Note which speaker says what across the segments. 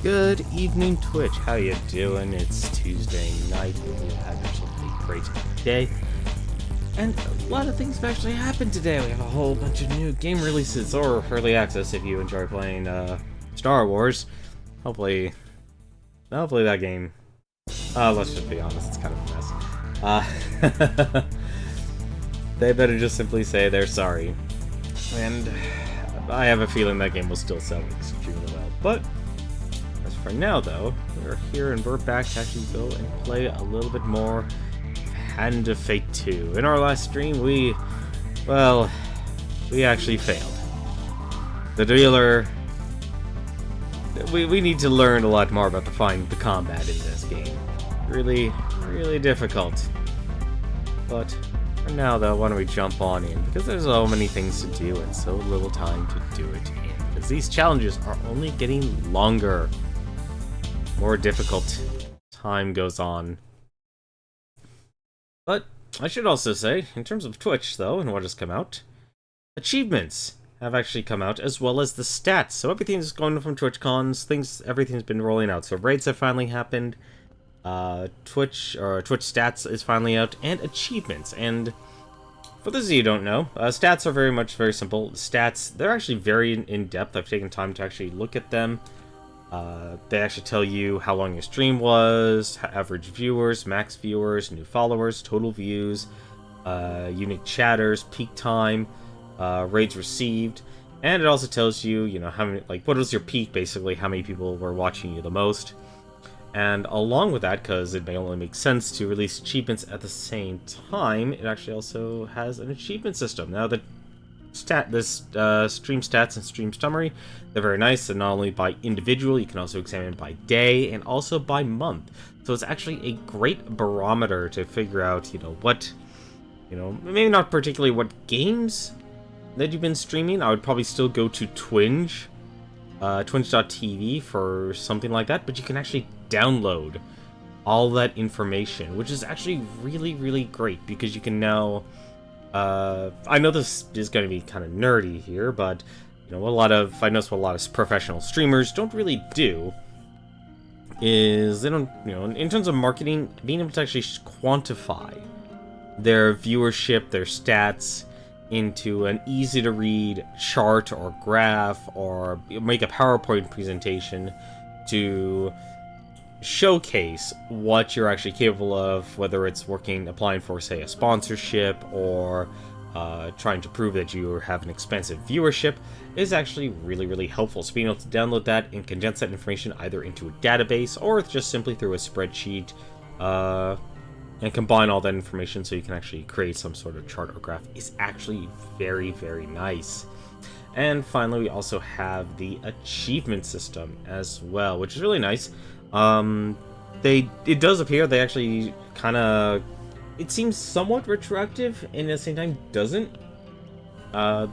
Speaker 1: Good evening, Twitch. How you doing? It's Tuesday night. We've had yourself a great day. And a lot of things have actually happened today. We have a whole bunch of new game releases, or early access if you enjoy playing Star Wars. Hopefully that game... let's just be honest, it's kind of a mess. They better just simply say they're sorry. And I have a feeling that game will still sell extremely well. But as for now, though, we're here and we're back to actually go and play a little bit more Hand of Fate 2. In our last stream, we actually failed. The dealer... We need to learn a lot more about the combat in this game. Really difficult. But for now, though, why don't we jump on in? Because there's so many things to do and so little time to do it in. Because these challenges are only getting longer. More difficult. Time goes on. But I should also say, in terms of Twitch, though, and what has come out, achievements have actually come out, as well as the stats. So everything's going from TwitchCons, everything's been rolling out. So raids have finally happened, Twitch stats is finally out, and achievements. And for those of you who don't know, stats are very simple. Stats, they're actually very in-depth. I've taken time to actually look at them. They actually tell you how long your stream was, average viewers, max viewers, new followers, total views, unique chatters, peak time, raids received, and it also tells you, how many, what was your peak, basically, how many people were watching you the most. And along with that, because it may only make sense to release achievements at the same time, it actually also has an achievement system. Now, the stream stats and stream summary, they're very nice, and not only by individual, you can also examine by day and also by month. So it's actually a great barometer to figure out, what, maybe not particularly what games that you've been streaming. I would probably still go to Twinge, twinge.tv for something like that, but you can actually download all that information, which is actually really great, because you can now I know this is going to be kind of nerdy here, but I notice what a lot of professional streamers don't really do is they don't, in terms of marketing, being able to actually quantify their viewership, their stats into an easy to read chart or graph, or make a PowerPoint presentation to showcase what you're actually capable of, whether it's applying for, say, a sponsorship, or trying to prove that you have an expensive viewership, is actually really helpful. So being able to download that and condense that information either into a database or just simply through a spreadsheet, and combine all that information so you can actually create some sort of chart or graph is actually very nice. And finally, we also have the achievement system as well, which is really nice. It does appear they actually it seems somewhat retroactive, and at the same time doesn't.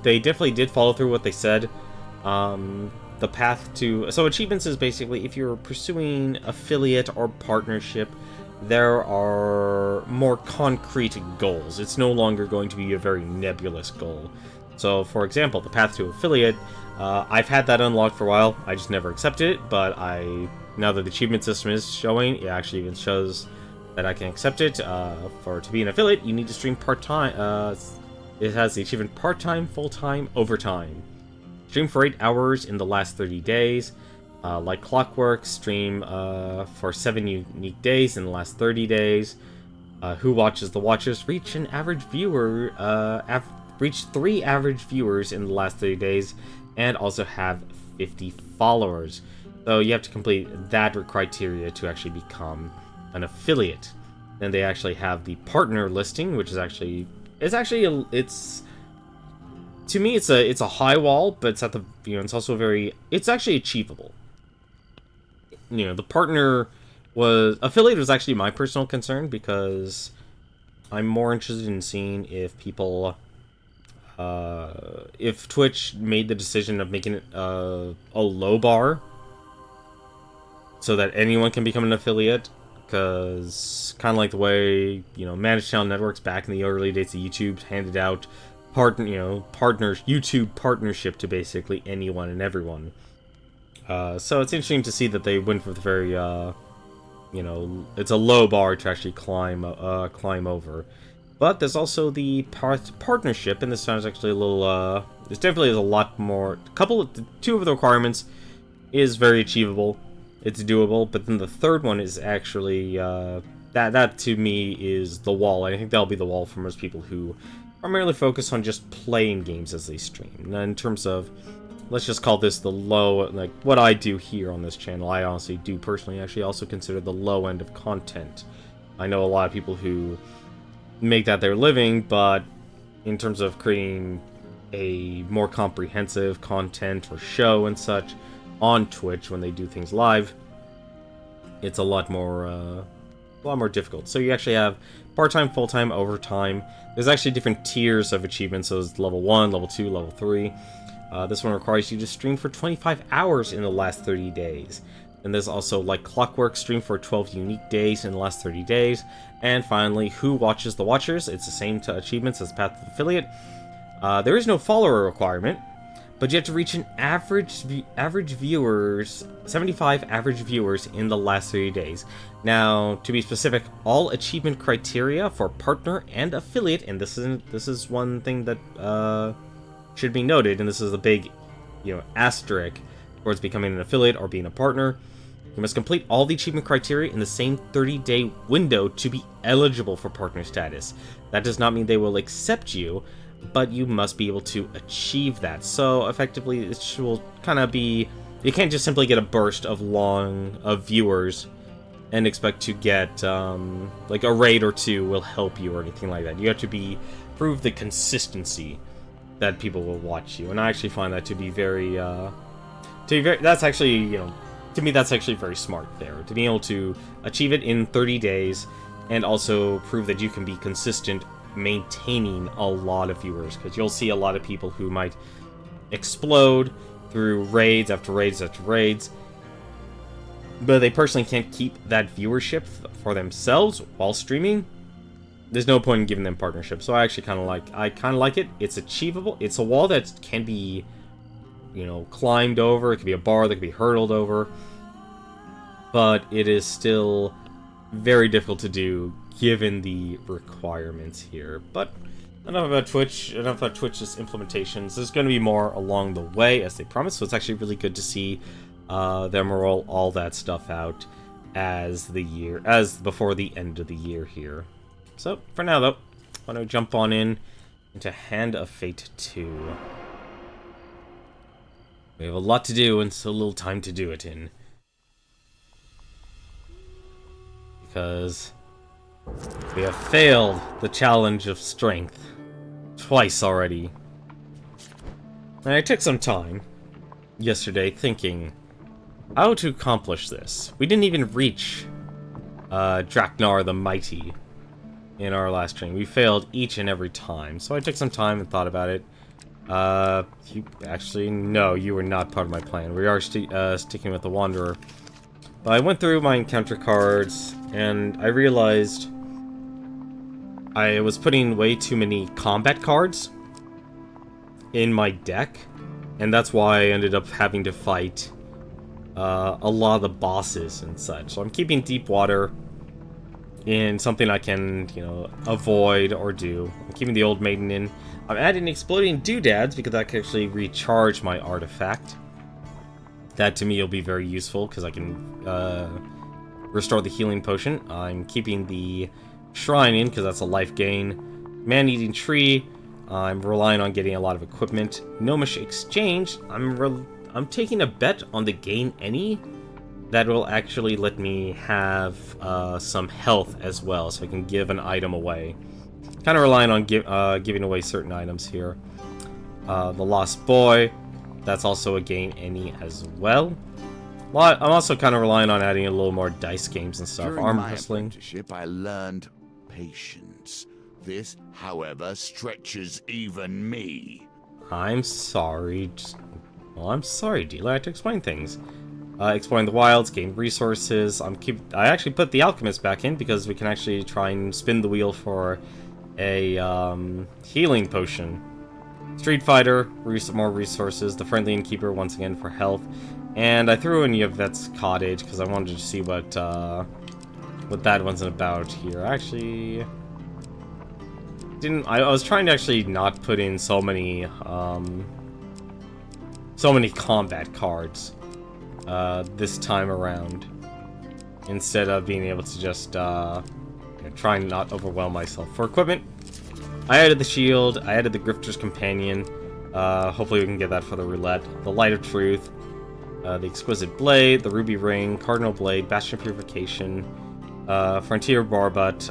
Speaker 1: They definitely did follow through what they said. The path to... So achievements is basically if you're pursuing affiliate or partnership, there are more concrete goals. It's no longer going to be a very nebulous goal. So, for example, the path to affiliate, I've had that unlocked for a while. I just never accepted it, but now that the achievement system is showing, it actually even shows that I can accept it. To be an affiliate, you need to stream part-time. It has the achievement part-time, full-time, overtime. Stream for 8 hours in the last 30 days. Like clockwork, stream for 7 unique days in the last 30 days. Who Watches the Watchers? Reach 3 average viewers in the last 30 days, and also have 50 followers. So you have to complete that criteria to actually become an affiliate. Then they actually have the partner listing, which is actually to me it's a high wall, but it's at the it's also it's actually achievable. The affiliate was actually my personal concern, because I'm more interested in seeing if people if Twitch made the decision of making it a low bar so that anyone can become an affiliate, because kind of like the way managed channel networks back in the early days of YouTube handed out YouTube partnership to basically anyone and everyone. So it's interesting to see that they went for the very, you know, it's a low bar to actually climb over. But there's also the partnership, and this sounds actually a little, this definitely is a lot more, two of the requirements is very achievable, it's doable, but then the third one is actually, that to me is the wall, and I think that'll be the wall for most people who primarily focus on just playing games as they stream. Now, in terms of, let's just call this the low, like, what I do here on this channel, I honestly do personally actually also consider the low end of content. I know a lot of people who make that their living, but in terms of creating a more comprehensive content or show and such on Twitch when they do things live, it's a lot more difficult. So you actually have part-time, full-time, overtime. There's actually different tiers of achievements. So it's level 1, level 2, level 3. This one requires you to stream for 25 hours in the last 30 days. And there's also, like clockwork, stream for 12 unique days in the last 30 days. And finally, who watches the watchers? It's the same achievements as Path of Affiliate. There is no follower requirement, but you have to reach an average viewers, 75 average viewers in the last 30 days. Now, to be specific, all achievement criteria for partner and affiliate, and this is one thing that should be noted, and this is a big, asterisk towards becoming an affiliate or being a partner. You must complete all the achievement criteria in the same 30-day window to be eligible for partner status. That does not mean they will accept you, but you must be able to achieve that. So effectively, it will kind of be, you can't just simply get a burst of viewers and expect to get like a raid or two will help you or anything like that. You have to prove the consistency that people will watch you, and I actually find that to be very that's actually, to me, that's actually very smart there, to be able to achieve it in 30 days and also prove that you can be consistent maintaining a lot of viewers, because you'll see a lot of people who might explode through raids after raids after raids, but they personally can't keep that viewership for themselves while streaming. There's no point in giving them partnership. So I actually kind of like it. It's achievable. It's a wall that can be, climbed over. It could be a bar that could be hurdled over, but it is still very difficult to do given the requirements here. But enough about Twitch, enough about Twitch's implementations. There's going to be more along the way, as they promised, so it's actually really good to see them roll all that stuff out as before the end of the year here. So, for now though, why don't we jump on into Hand of Fate 2. We have a lot to do and so little time to do it in. Because we have failed the challenge of strength twice already. And I took some time yesterday thinking how to accomplish this. We didn't even reach Draknar the Mighty in our last stream. We failed each and every time. So I took some time and thought about it. No, you were not part of my plan. We are sticking with the Wanderer. But I went through my encounter cards, and I realized I was putting way too many combat cards in my deck, and that's why I ended up having to fight a lot of the bosses and such. So I'm keeping Deep Water in something I can, avoid or do. I'm keeping the Old Maiden in. I'm adding Exploding Doodads because that can actually recharge my artifact. That to me will be very useful because I can restore the healing potion. I'm keeping the Shrine in because that's a life gain. Man-Eating Tree, I'm relying on getting a lot of equipment. Gnomish Exchange, I'm taking a bet on the Gain Any. That will actually let me have some health as well, so I can give an item away. Kind of relying on giving away certain items here. The Lost Boy, that's also a Gain Any as well. I'm also kind of relying on adding a little more dice games and stuff.
Speaker 2: During
Speaker 1: Arm
Speaker 2: my
Speaker 1: wrestling.
Speaker 2: apprenticeship, I learned patience. This, however, stretches even me.
Speaker 1: I'm sorry. Well, I'm sorry, dealer. I had to explain things. Exploring the wilds, gain resources. I actually put the alchemist back in because we can actually try and spin the wheel for a healing potion Street Fighter, more resources. The Friendly Innkeeper once again for health. And I threw in Yvette's Cottage because I wanted to see what that one's about here. Actually, I was trying to actually not put in so many combat cards this time around, instead of being able to just try and not overwhelm myself. For equipment, I added the shield, I added the Grifter's Companion. Hopefully we can get that for the roulette. The Light of Truth, the Exquisite Blade, the Ruby Ring, Cardinal Blade, Bastion Purification, Frontier Barbut,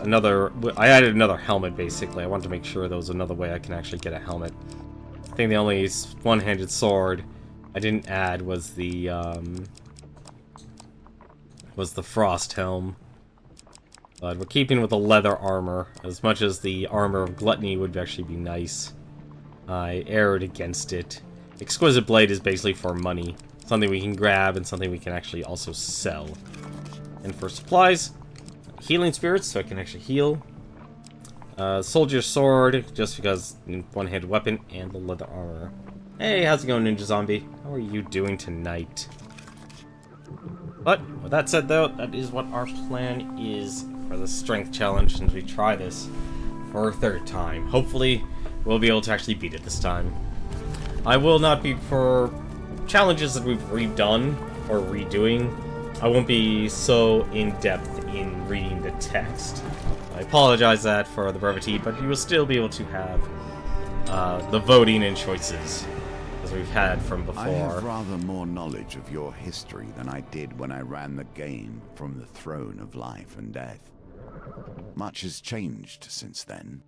Speaker 1: I added another helmet, basically. I wanted to make sure there was another way I can actually get a helmet. I think the only one-handed sword I didn't add was the Frost Helm. But we're keeping with the leather armor, as much as the armor of Gluttony would actually be nice. I erred against it. Exquisite Blade is basically for money. Something we can grab and something we can actually also sell. And for supplies, Healing Spirits, so I can actually heal. Soldier's Sword, just because one-handed weapon, and the leather armor. Hey, how's it going, Ninja Zombie? How are you doing tonight? But, with that said though, that is what our plan is for the strength challenge, since we try this for a third time. Hopefully, we'll be able to actually beat it this time. I will not be, for challenges that we've redone, or redoing, I won't be so in-depth in reading the text. I apologize that for the brevity, but you will still be able to have the voting and choices as we've had from before.
Speaker 2: I have rather more knowledge of your history than I did when I ran the game from the throne of life and death. Much has changed since then.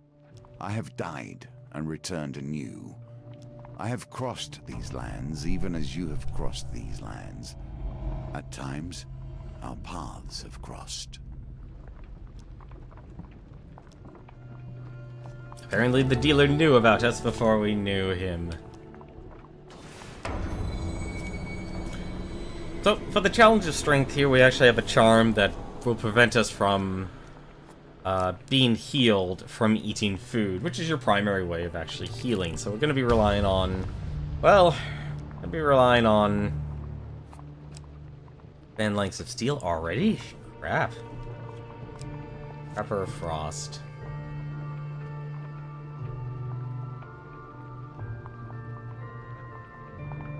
Speaker 2: I have died and returned anew. I have crossed these lands even as you have crossed these lands. At times, our paths have crossed.
Speaker 1: Apparently the dealer knew about us before we knew him. So, for the challenge of strength here, we actually have a charm that will prevent us from being healed from eating food, which is your primary way of actually healing. So we're going to be relying on, well, Phalanx of Steel already? Crap. Pepper of Frost.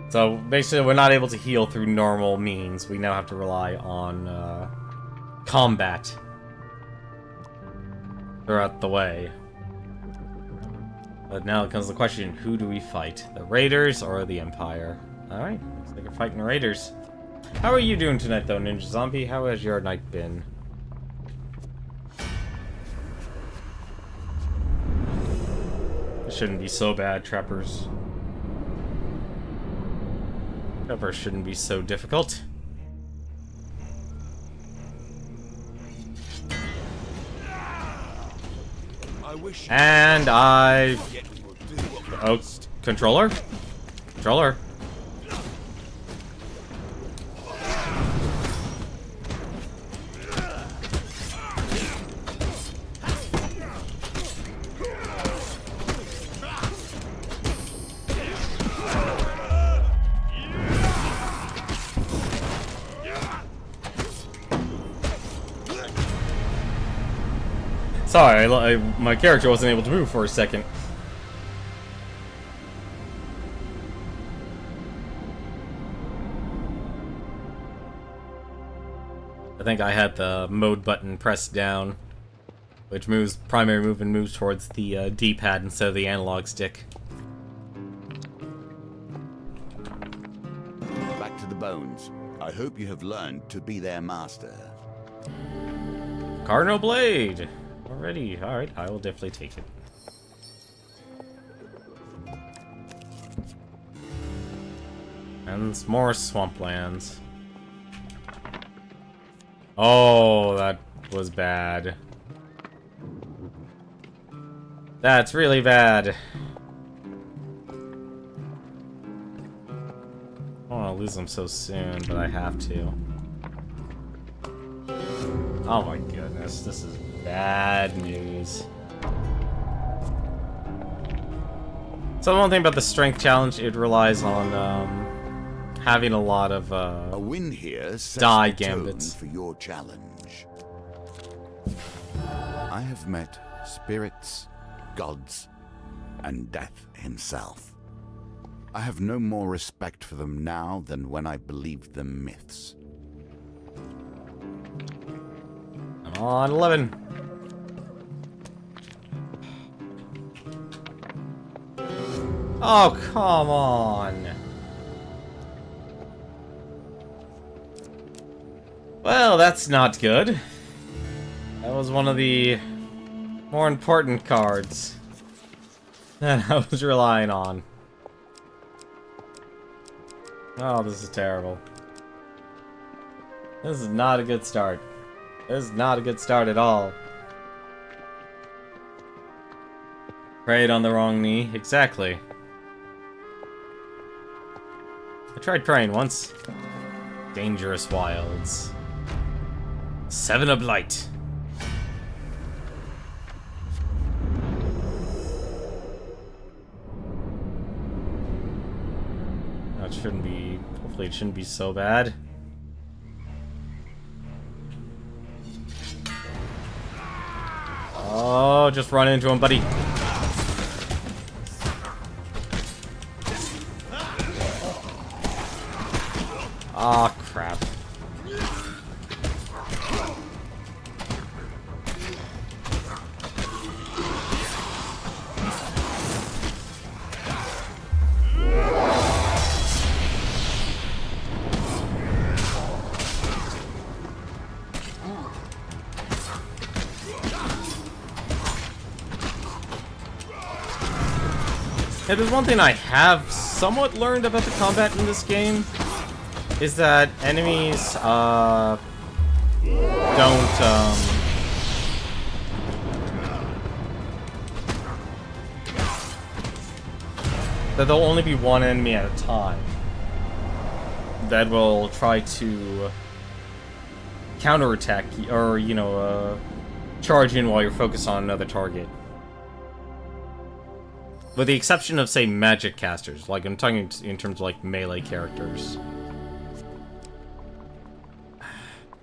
Speaker 1: So basically, we're not able to heal through normal means. We now have to rely on combat throughout the way. But now comes the question, who do we fight? The Raiders or the Empire? Alright, looks like we're fighting the Raiders. How are you doing tonight, though, Ninja Zombie? How has your night been? It shouldn't be so bad, Trappers. Trappers shouldn't be so difficult. And oh, controller? Controller. Sorry, my character wasn't able to move for a second. I think I had the mode button pressed down, which moves primary movement moves towards the D-pad instead of the analog stick.
Speaker 2: Back to the bones. I hope you have learned to be their master.
Speaker 1: Cardinal Blade! Already, alright, I will definitely take it. And some more swamplands. Oh, that was bad. That's really bad. I don't want to lose them so soon, but I have to. Oh my goodness, this is bad news. So the one thing about the strength challenge, it relies on having a lot of
Speaker 2: A win here sets
Speaker 1: die
Speaker 2: the tone
Speaker 1: gambits.
Speaker 2: for your challenge. I have met spirits, gods, and death himself. I have no more respect for them now than when I believed them myths.
Speaker 1: I'm on 11. Oh, come on. Well, that's not good. That was one of the more important cards that I was relying on. Oh, this is terrible. This is not a good start. This is not a good start at all. Prayed on the wrong knee. Exactly. I tried praying once. Dangerous wilds. 7 of light. That shouldn't be... Hopefully it shouldn't be so bad. Oh, just run into him, buddy. Ah, oh, crap. Yeah, there's one thing I have somewhat learned about the combat in this game, is that enemies, don't, that there'll only be one enemy at a time that will try to counterattack, or, you know, charge in while you're focused on another target. With the exception of, say, magic casters. Like, I'm talking in terms of, like, melee characters.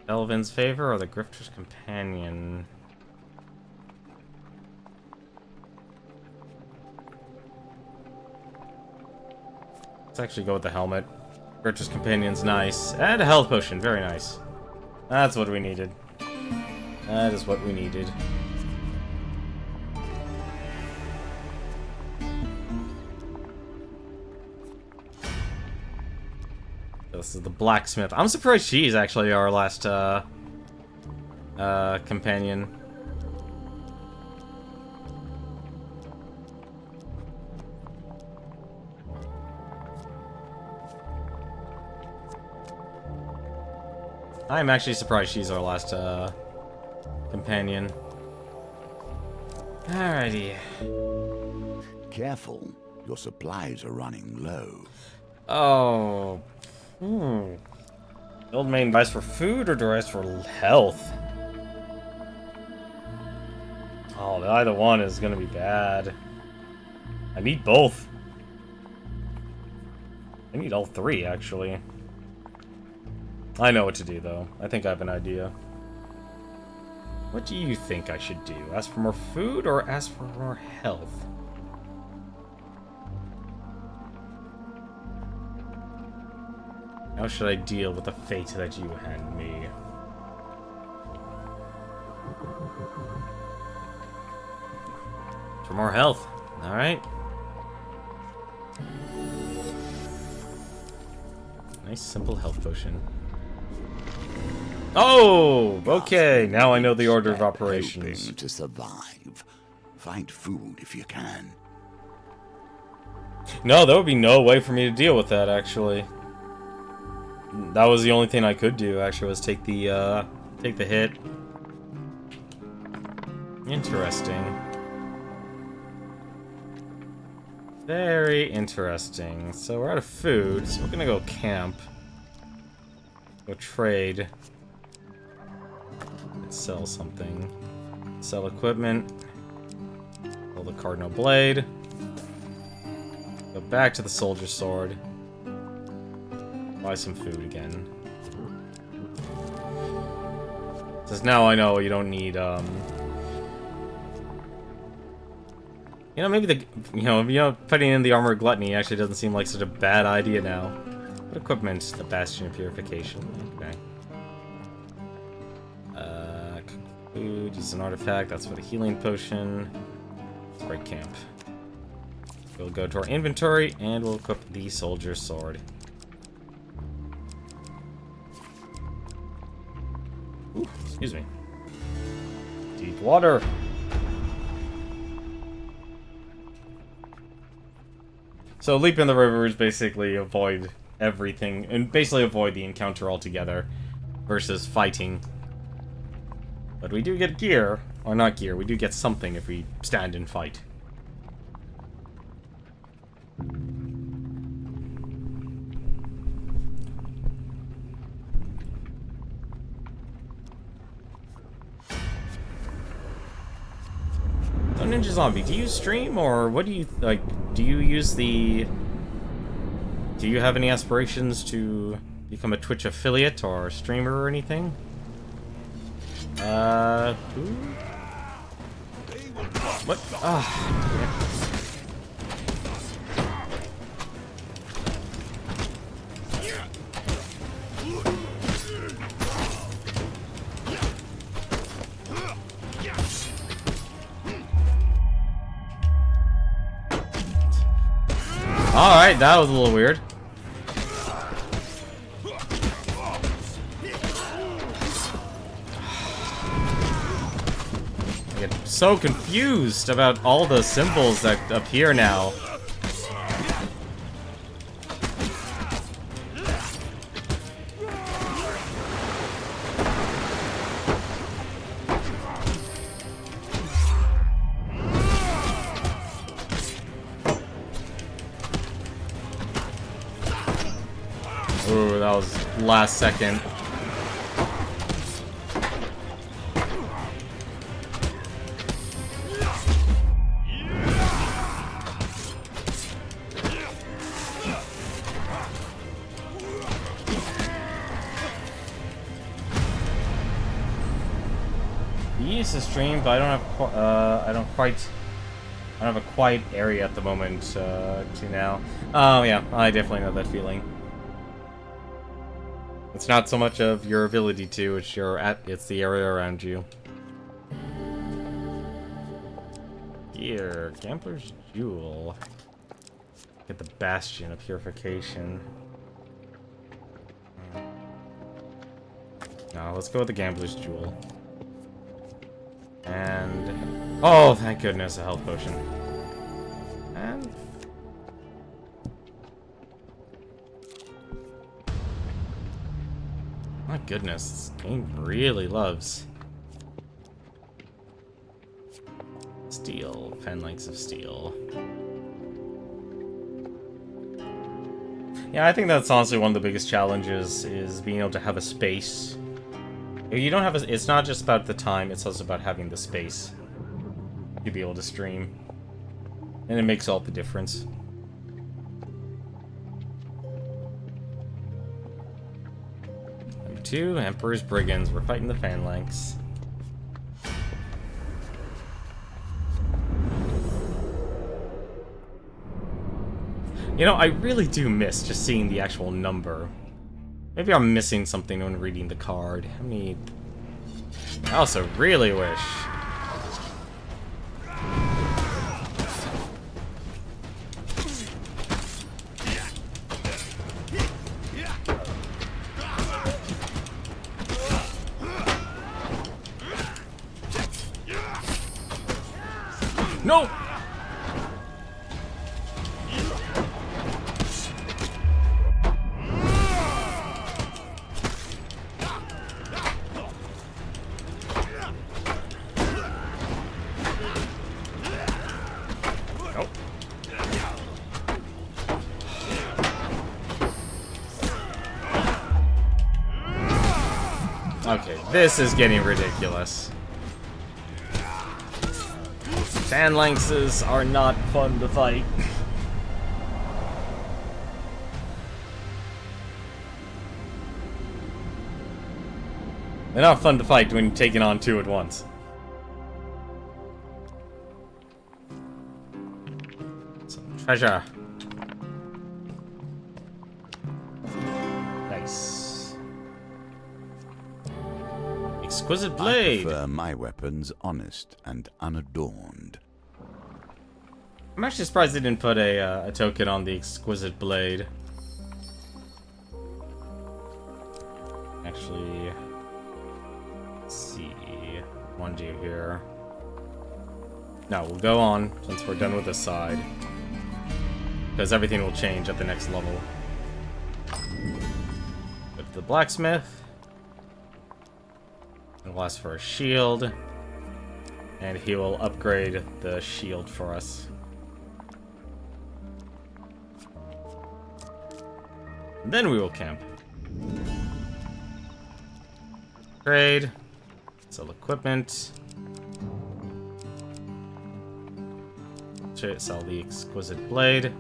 Speaker 1: Elvin's Favor or the Grifter's Companion? Let's actually go with the helmet. Grifter's Companion's nice. And a health potion, very nice. That's what we needed. That is what we needed. This is the blacksmith. I'm surprised she's actually our last companion. I'm actually surprised she's our last companion. Alrighty.
Speaker 2: Careful, your supplies are running low.
Speaker 1: Oh. Build main dice for food or dice for health? Oh, either one is gonna be bad. I need both. I need all three, actually. I know what to do, though. I think I have an idea. What do you think I should do? Ask for more food or ask for more health? How should I deal with the fate that you hand me? For more health. Alright. Nice, simple health potion. Oh! Okay, now I know the order of operations.
Speaker 2: Hoping to survive. Find food if you can.
Speaker 1: No, there would be no way for me to deal with that, actually. That was the only thing I could do, actually, was take the hit. Interesting. Very interesting. So we're out of food, so we're gonna go camp. Go trade. Let's sell something. Sell equipment. Sell the Cardinal Blade. Go back to the soldier sword. Buy some food again. Says now I know you don't need you know, maybe putting in the armor of gluttony actually doesn't seem like such a bad idea now. What equipment? The bastion of purification. Okay. Food, use an artifact. That's for the healing potion. Let's break camp. We'll go to our inventory and we'll equip the soldier's sword. Ooh, excuse me. Deep water. So leap in the river is basically avoid everything, and basically avoid the encounter altogether, versus fighting. But we do get gear, or not gear, we do get something if we stand and fight. So Ninja Zombie, do you stream, or what do you, like, do you use the... Do you have any aspirations to become a Twitch affiliate or streamer or anything? Who? What? Ah, alright, that was a little weird. I get so confused about all the symbols that appear now. Ooh, that was last second. He used to stream, but I don't have a quiet area at the moment to now. Oh yeah, I definitely know that feeling. It's not so much of your ability to, it's the area around you. Gear, Gambler's Jewel. Get the Bastion of Purification. No, let's go with the Gambler's Jewel. And... oh, thank goodness, a health potion. And... my goodness, this game really loves steel, phalanx of steel. Yeah, I think that's honestly one of the biggest challenges, is being able to have a space. If you don't have a, it's not just about the time, it's also about having the space to be able to stream. And it makes all the difference. Number 2, Emperor's Brigands. We're fighting the Phalanx. You know, I really do miss just seeing the actual number. Maybe I'm missing something when reading the card. I also really wish. No! Okay, this is getting ridiculous. Phalanxes are not fun to fight. They're not fun to fight when you're taking on two at once. Some treasure. Nice. Exquisite blade.
Speaker 2: I prefer my weapons honest and unadorned.
Speaker 1: I'm actually surprised they didn't put a token on the exquisite blade. Actually, let's see. One do here. No, we'll go on since we're done with this side, because everything will change at the next level. Go to the blacksmith. And we'll ask for a shield, and he will upgrade the shield for us. And then we will camp. Trade. Sell equipment. Sell the exquisite blade.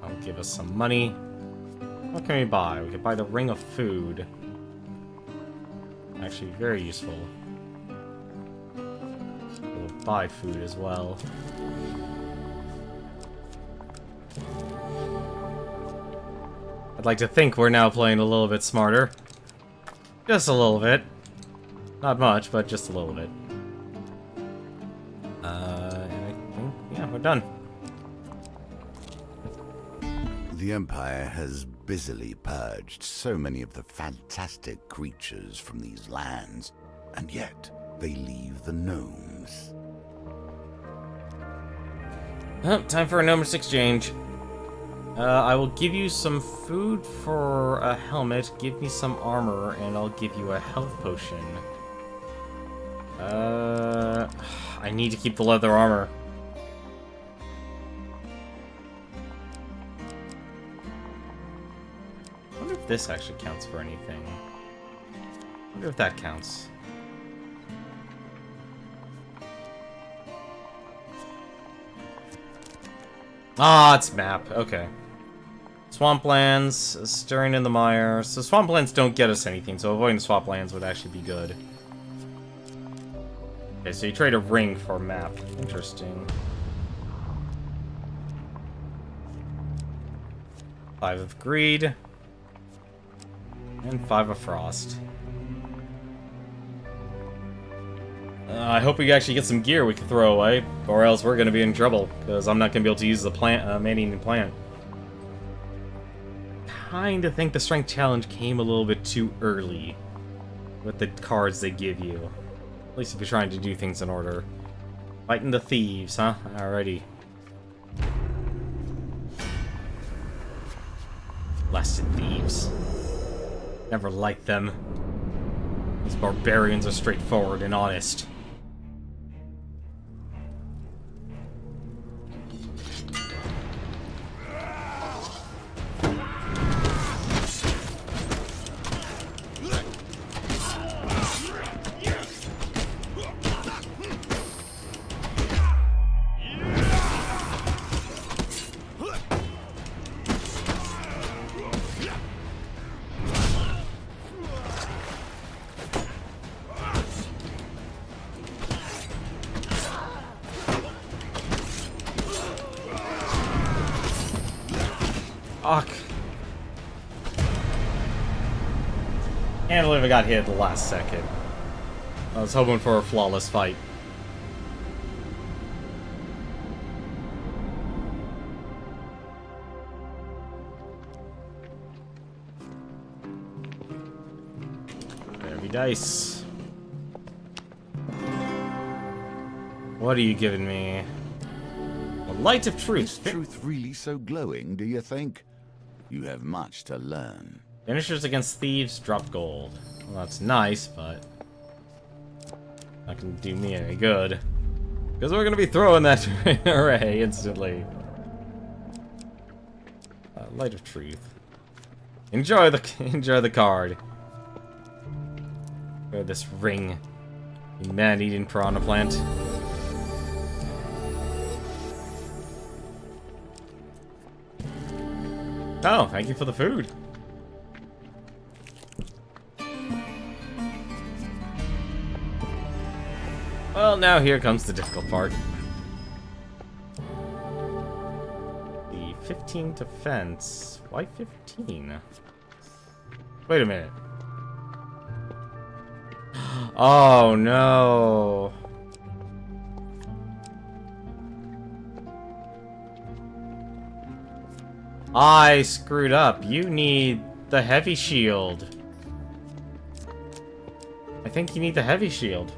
Speaker 1: That'll give us some money. What can we buy? We can buy the ring of food. Actually, very useful. We'll buy food as well. I'd like to think we're now playing a little bit smarter. Just a little bit. Not much, but just a little bit. And I think, yeah, we're done.
Speaker 2: The Empire has busily purged so many of the fantastic creatures from these lands, and yet they leave the gnomes.
Speaker 1: Oh, time for a Gnomish exchange. I will give you some food for a helmet, give me some armor, and I'll give you a health potion. I need to keep the leather armor. I wonder if this actually counts for anything. I wonder if that counts. Ah, it's map. Okay. Swamplands, stirring in the mire. So swamplands don't get us anything, so avoiding swamplands would actually be good. Okay, so you trade a ring for a map. Interesting. 5 of greed. And 5 of frost. I hope we actually get some gear we can throw away, or else we're going to be in trouble, because I'm not going to be able to use the plant, man-eating plant. Kinda think the strength challenge came a little bit too early with the cards they give you. At least if you're trying to do things in order. Fighting the thieves, huh? Alrighty. Blasted thieves. Never liked them. These barbarians are straightforward and honest. Fuck. Can't believe I got hit at the last second. I was hoping for a flawless fight. Heavy dice. What are you giving me? The light of truth.
Speaker 2: Is truth really so glowing, do you think? You have much to learn.
Speaker 1: Finishers against thieves drop gold. Well, that's nice, but not gonna do me any good. Because we're gonna be throwing that array instantly. Light of truth. Enjoy the card. Enjoy this ring. You man-eating piranha plant. Oh, thank you for the food. Well, now here comes the difficult part. The 15 defense. Why 15? Wait a minute. Oh no. I screwed up. You need the heavy shield. I think you need the heavy shield.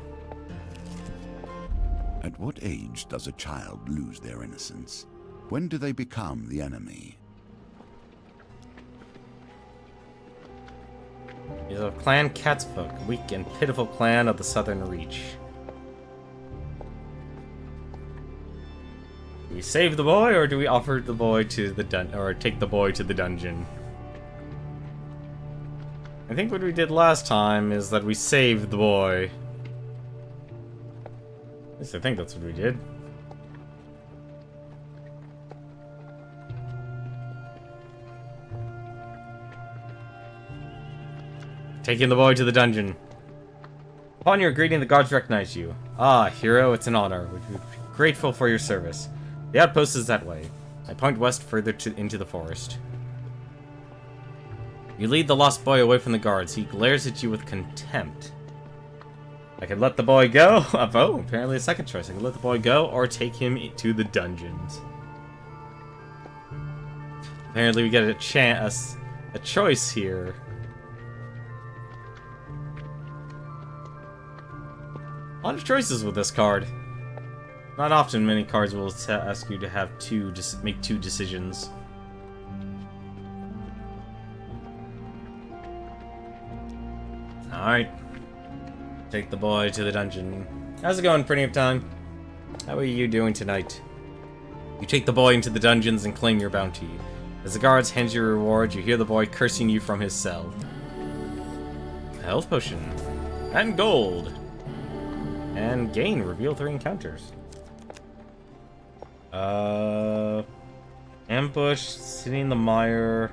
Speaker 2: At what age does a child lose their innocence? When do they become the enemy?
Speaker 1: Is a clan Catsfolk, weak and pitiful clan of the Southern Reach. Do we save the boy, or do we offer the boy to the or take the boy to the dungeon? I think what we did last time is that we saved the boy. At least I think that's what we did. Taking the boy to the dungeon. Upon your greeting, the guards recognize you. Ah, hero, it's an honor. We're grateful for your service. The outpost is that way. I point west further into the forest. You lead the lost boy away from the guards. He glares at you with contempt. I can let the boy go. Oh, apparently a second choice. I can let the boy go or take him to the dungeons. Apparently we get a choice here. A lot of choices with this card. Not often many cards will ask you to have make two decisions. Alright. Take the boy to the dungeon. How's it going, Printing of Time? How are you doing tonight? You take the boy into the dungeons and claim your bounty. As the guards hand you your reward, you hear the boy cursing you from his cell. A health potion. And gold. And gain, reveal 3 encounters. Ambush, sitting in the mire,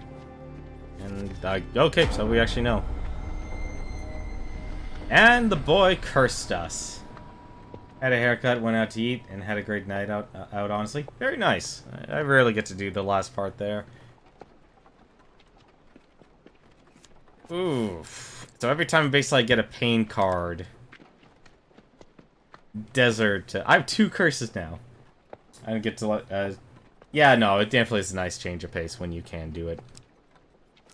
Speaker 1: and, okay, so we actually know. And the boy cursed us. Had a haircut, went out to eat, and had a great night out, honestly. Very nice. I rarely get to do the last part there. Oof. So every time basically I get a pain card. Desert. I have 2 curses now. I don't get to yeah, no, it definitely is a nice change of pace when you can do it.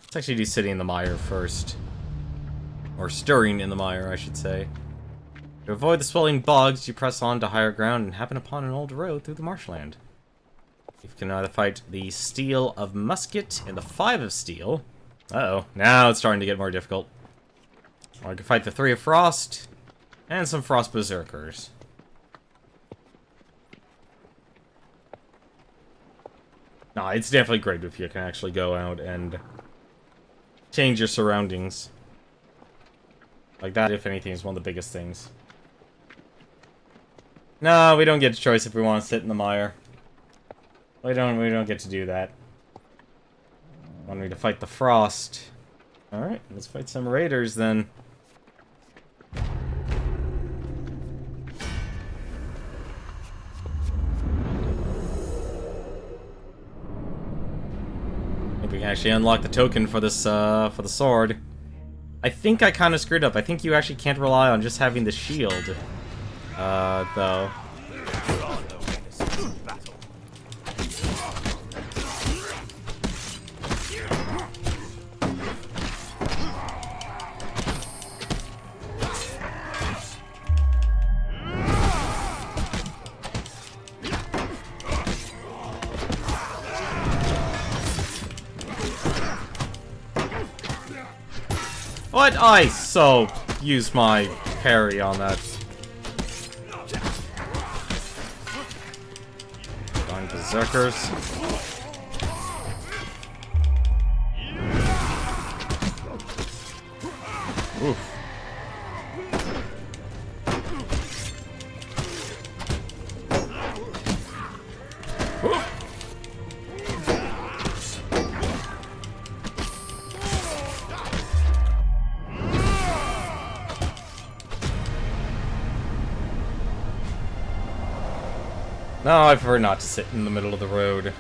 Speaker 1: Let's actually do sitting in the mire first. Or stirring in the mire, I should say. To avoid the swelling bogs, you press on to higher ground and happen upon an old road through the marshland. You can either fight the Steel of Musket and the 5 of Steel. Uh-oh, now it's starting to get more difficult. Or you can fight the 3 of Frost. And some Frost Berserkers. Nah, it's definitely great if you can actually go out and change your surroundings. Like that, if anything, is one of the biggest things. No, we don't get a choice if we want to sit in the mire. We don't get to do that. Want me to fight the Frost. Alright, let's fight some raiders then. We can actually unlock the token for this, for the sword. I think I kind of screwed up. I think you actually can't rely on just having the shield, though. What? I so used my parry on that. Going berserkers. Oof. No, I prefer not to sit in the middle of the road.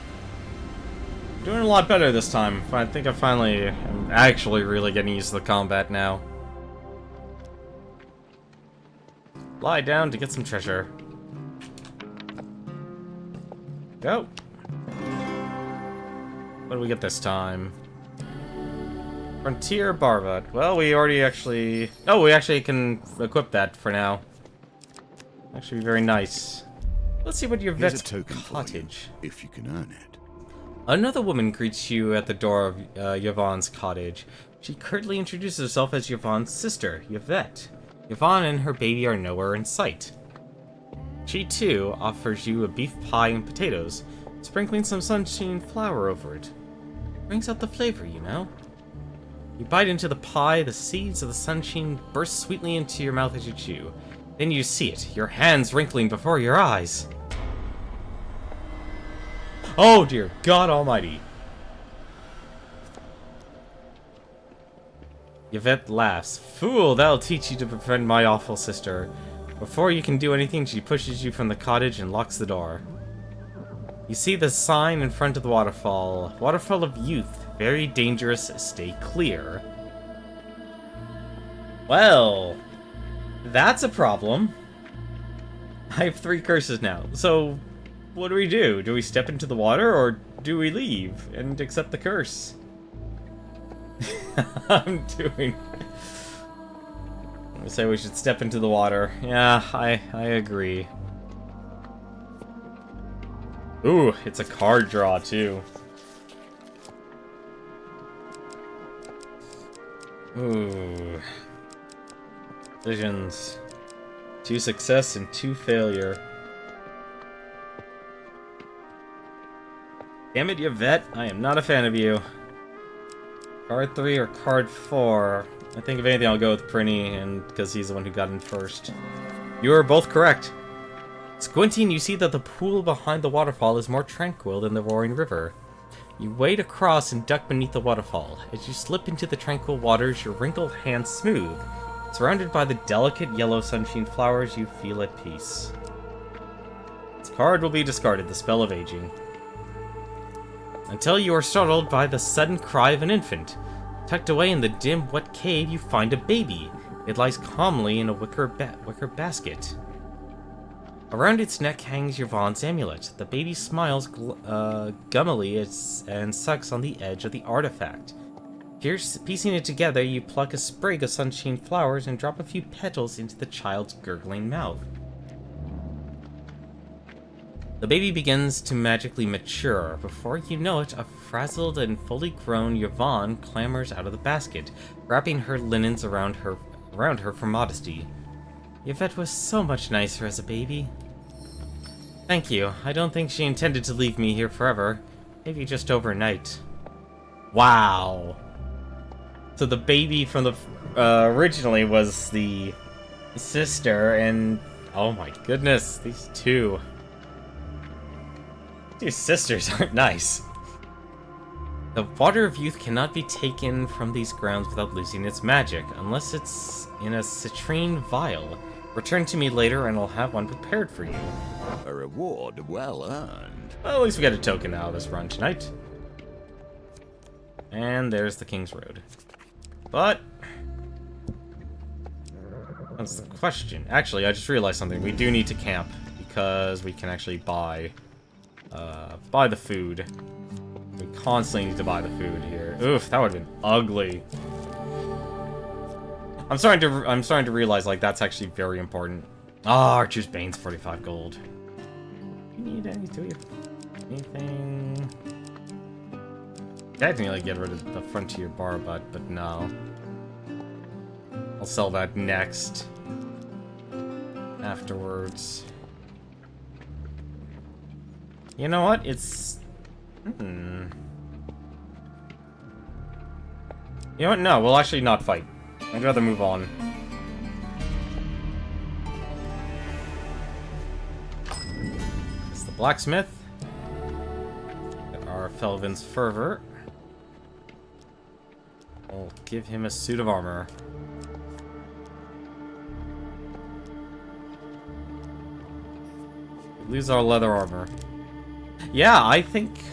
Speaker 1: Doing a lot better this time. I think I finally am actually really getting used to the combat now. Lie down to get some treasure. Go. What do we get this time? Frontier Barbat. Well, we already actually... Oh, we actually can equip that for now. Actually, very nice. Let's see what your vet's cottage.
Speaker 2: If you can earn it.
Speaker 1: Another woman greets you at the door of Yvonne's cottage. She curtly introduces herself as Yvonne's sister, Yvette. Yvonne and her baby are nowhere in sight. She, too, offers you a beef pie and potatoes, sprinkling some sunshine flour over it. Brings out the flavor, you know. You bite into the pie, the seeds of the sunshine burst sweetly into your mouth as you chew. Then you see it, your hands wrinkling before your eyes. Oh dear God Almighty. Yvette laughs. Fool, that'll teach you to befriend my awful sister. Before you can do anything, she pushes you from the cottage and locks the door. You see the sign in front of the waterfall. Waterfall of Youth. Very dangerous. Stay clear. Well, that's a problem. I have 3 curses now. So, what do? Do we step into the water, or do we leave and accept the curse? I'm doing... I say we should step into the water. Yeah, I agree. Ooh, it's a card draw, too. Ooh. Decisions. 2 success and 2 failure. Damn it, Yvette. I am not a fan of you. Card 3 or card 4? I think if anything I'll go with Prinny, and because he's the one who got in first. You are both correct. Squinting, you see that the pool behind the waterfall is more tranquil than the roaring river. You wade across and duck beneath the waterfall. As you slip into the tranquil waters, your wrinkled hands smooth. Surrounded by the delicate yellow sunshine flowers, you feel at peace. This card will be discarded, the spell of aging. Until you are startled by the sudden cry of an infant. Tucked away in the dim, wet cave, you find a baby. It lies calmly in a wicker basket. Around its neck hangs Yvonne's amulet. The baby smiles gummily and sucks on the edge of the artifact. Piecing it together, you pluck a sprig of sunshine flowers and drop a few petals into the child's gurgling mouth. The baby begins to magically mature. Before you know it, a frazzled and fully grown Yvonne clambers out of the basket, wrapping her linens around her for modesty. Yvette was so much nicer as a baby. Thank you. I don't think she intended to leave me here forever. Maybe just overnight. Wow. So the baby from the originally was the sister, and oh my goodness, these two sisters aren't nice. The water of youth cannot be taken from these grounds without losing its magic, unless it's in a citrine vial. Return to me later and I'll have one prepared for you.
Speaker 2: A reward well earned.
Speaker 1: Well, at least we got a token out of this run tonight. And there's the King's Road. But that's the question. Actually, I just realized something. We do need to camp because we can actually buy the food. We constantly need to buy the food here. Oof, that would have been ugly. I'm starting to realize like that's actually very important. Ah, Archer's Bane's 45 gold. Do you need anything? Technically get rid of the Frontier Barbat, but no. I'll sell that next. Afterwards. You know what? It's... You know what? No, we'll actually not fight. I'd rather move on. It's the blacksmith. Got our Felvin's Fervor. We'll give him a suit of armor. Lose our leather armor. Yeah, I think...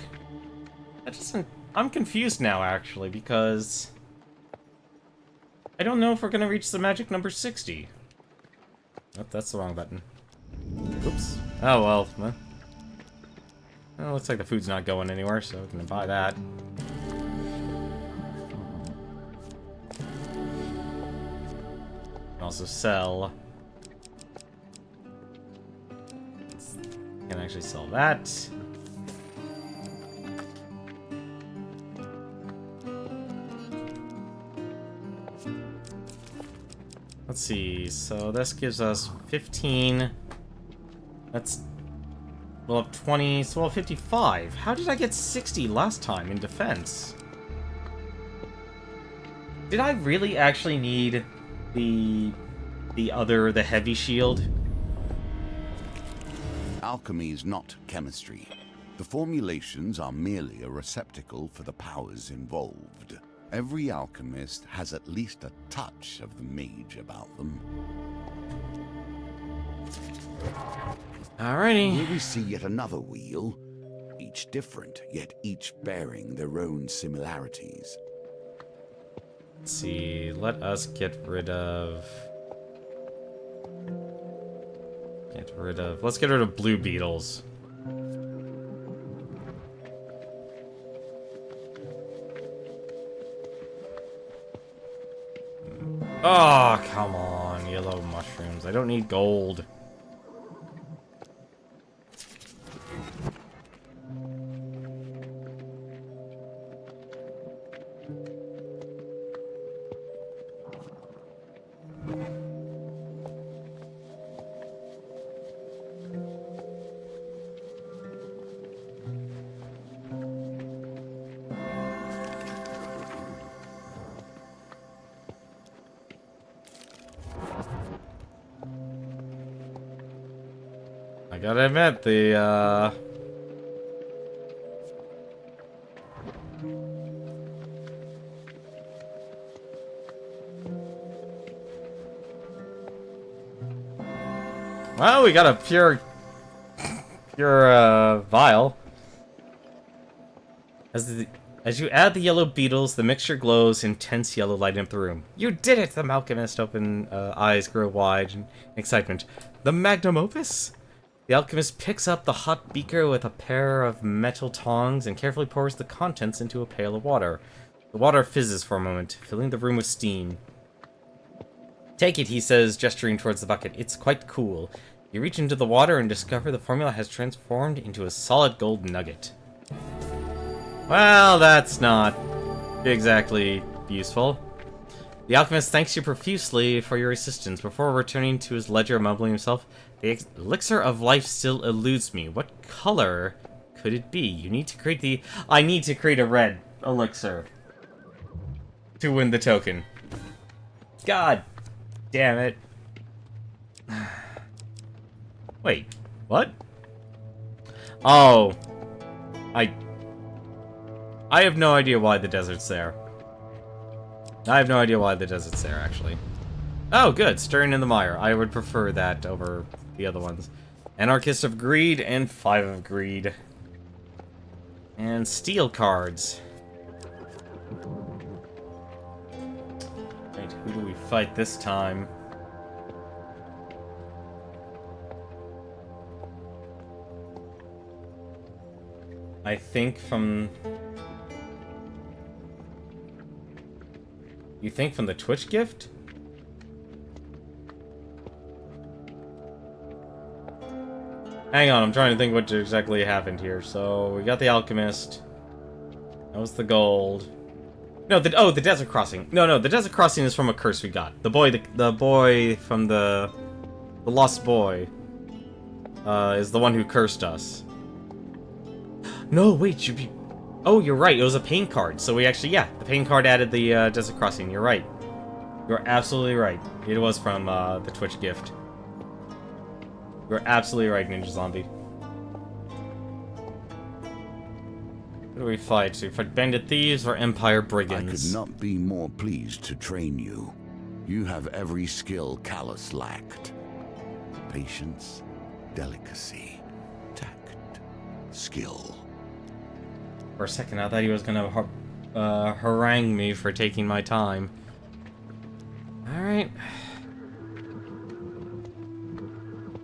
Speaker 1: That doesn't... I'm confused now, actually, because... I don't know if we're gonna reach the magic number 60. Oh, that's the wrong button. Oops. Oh, well. Well, looks like the food's not going anywhere, so we can buy that. Also sell. Can actually sell that. Let's see. So this gives us 15. That's... We'll have 20, so we'll have 55. How did I get 60 last time in defense? Did I really actually need the heavy shield?
Speaker 2: Alchemy is not chemistry. The formulations are merely a receptacle for the powers involved. Every alchemist has at least a touch of the mage about them.
Speaker 1: Alrighty.
Speaker 2: Here we see yet another wheel, each different, yet each bearing their own similarities.
Speaker 1: Let's see, let's get rid of blue beetles. Oh, come on, yellow mushrooms. I don't need gold. I gotta admit, well, we got a pure vial. As you add the yellow beetles, the mixture glows intense yellow light up the room. You did it! The alchemist eyes grow wide in excitement. The magnum opus? The alchemist picks up the hot beaker with a pair of metal tongs and carefully pours the contents into a pail of water. The water fizzes for a moment, filling the room with steam. Take it, he says, gesturing towards the bucket. It's quite cool. You reach into the water and discover the formula has transformed into a solid gold nugget. Well, that's not exactly useful. The alchemist thanks you profusely for your assistance before returning to his ledger, mumbling himself. The elixir of life still eludes me. What color could it be? You need to create the... I need to create a red elixir to win the token. God damn it. Wait, what? Oh. I have no idea why the desert's there. I have no idea why the desert's there, actually. Oh, good. Stirring in the mire. I would prefer that over the other ones. Anarchist of Greed and 5 of Greed. And steel cards. Right, who do we fight this time? I think from... You think from the Twitch gift? Hang on, I'm trying to think what exactly happened here. So, we got the Alchemist. That was the gold. No, the Desert Crossing. No, the Desert Crossing is from a curse we got. The boy from the Lost Boy is the one who cursed us. No, wait, you'd be... Oh, you're right, it was a pain card. So we actually, yeah, the pain card added the Desert Crossing. You're right. You're absolutely right. It was from the Twitch gift. You're absolutely right, Ninja Zombie. Who do we fight? Do we fight Bandit Thieves or Empire Brigands?
Speaker 2: I could not be more pleased to train you. You have every skill Callus lacked. Patience, delicacy, skill.
Speaker 1: For a second, I thought he was gonna harangue me for taking my time. Alright.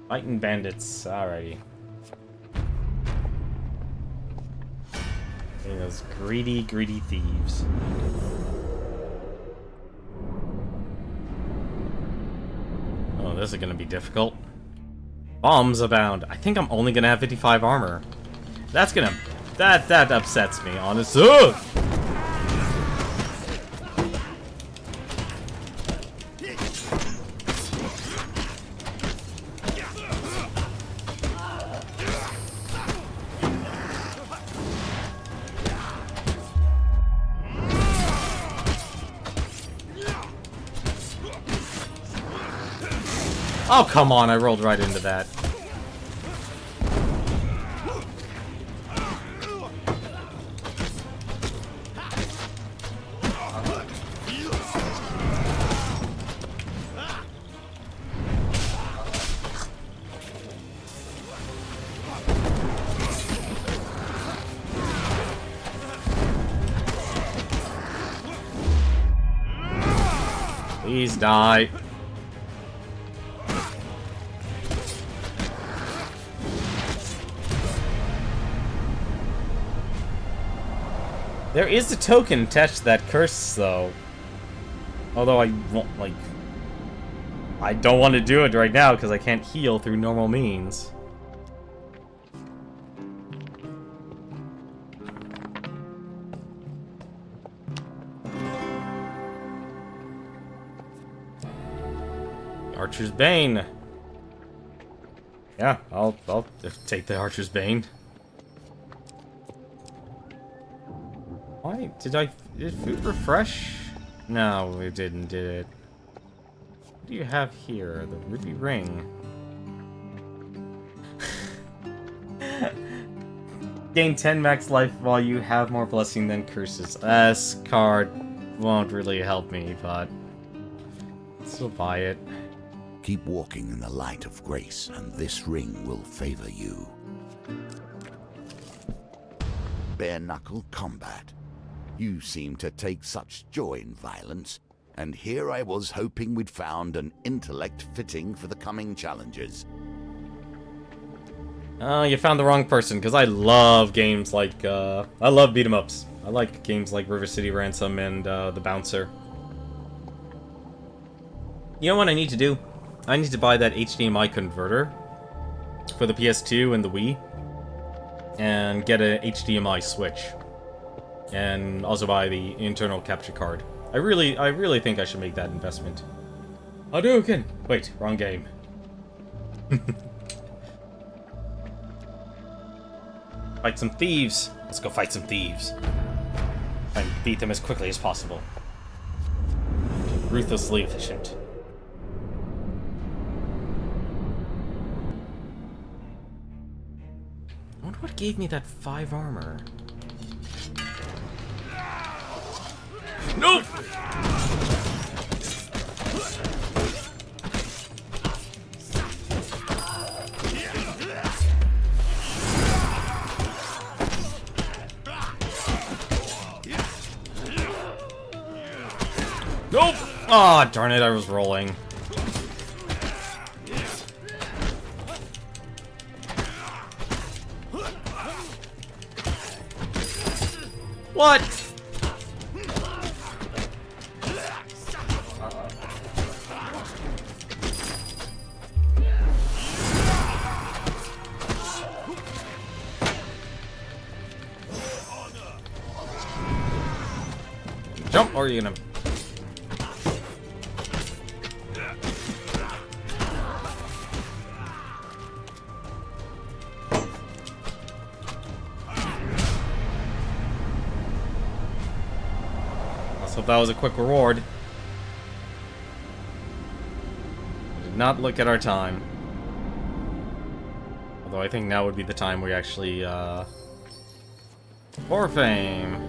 Speaker 1: Fighting bandits. Alrighty. Hey, those greedy, greedy thieves. Oh, this is gonna be difficult. Bombs abound. I think I'm only gonna have 55 armor. That's gonna... That upsets me, honestly. Ugh! Oh, come on, I rolled right into that. Please die. There is a token attached to that curse, though. Although I won't, like... I don't want to do it right now, because I can't heal through normal means. Archer's Bane. Yeah, I'll take the Archer's Bane. Why did food refresh? No, it didn't, did it? What do you have here? The ruby ring. Gain 10 max life while you have more blessing than curses. This card won't really help me, but still buy it.
Speaker 2: Keep walking in the light of grace, and this ring will favor you. Bare-knuckle combat. You seem to take such joy in violence, and here I was hoping we'd found an intellect fitting for the coming challenges.
Speaker 1: You found the wrong person, because I love games like, I love beat-em-ups. I like games like River City Ransom and, The Bouncer. You know what I need to do? I need to buy that HDMI converter for the PS2 and the Wii, and get a HDMI switch, and also buy the internal capture card. I really think I should make that investment. Hadouken! Wait, wrong game. Fight some thieves. Let's go fight some thieves. And beat them as quickly as possible. Ruthlessly efficient. I wonder what gave me that 5 armor. Nope! Nope! Aw, oh, darn it, I was rolling. What? Jump, or are you gonna... Let's hope that was a quick reward. I did not look at our time. Although I think now would be the time we actually, for fame.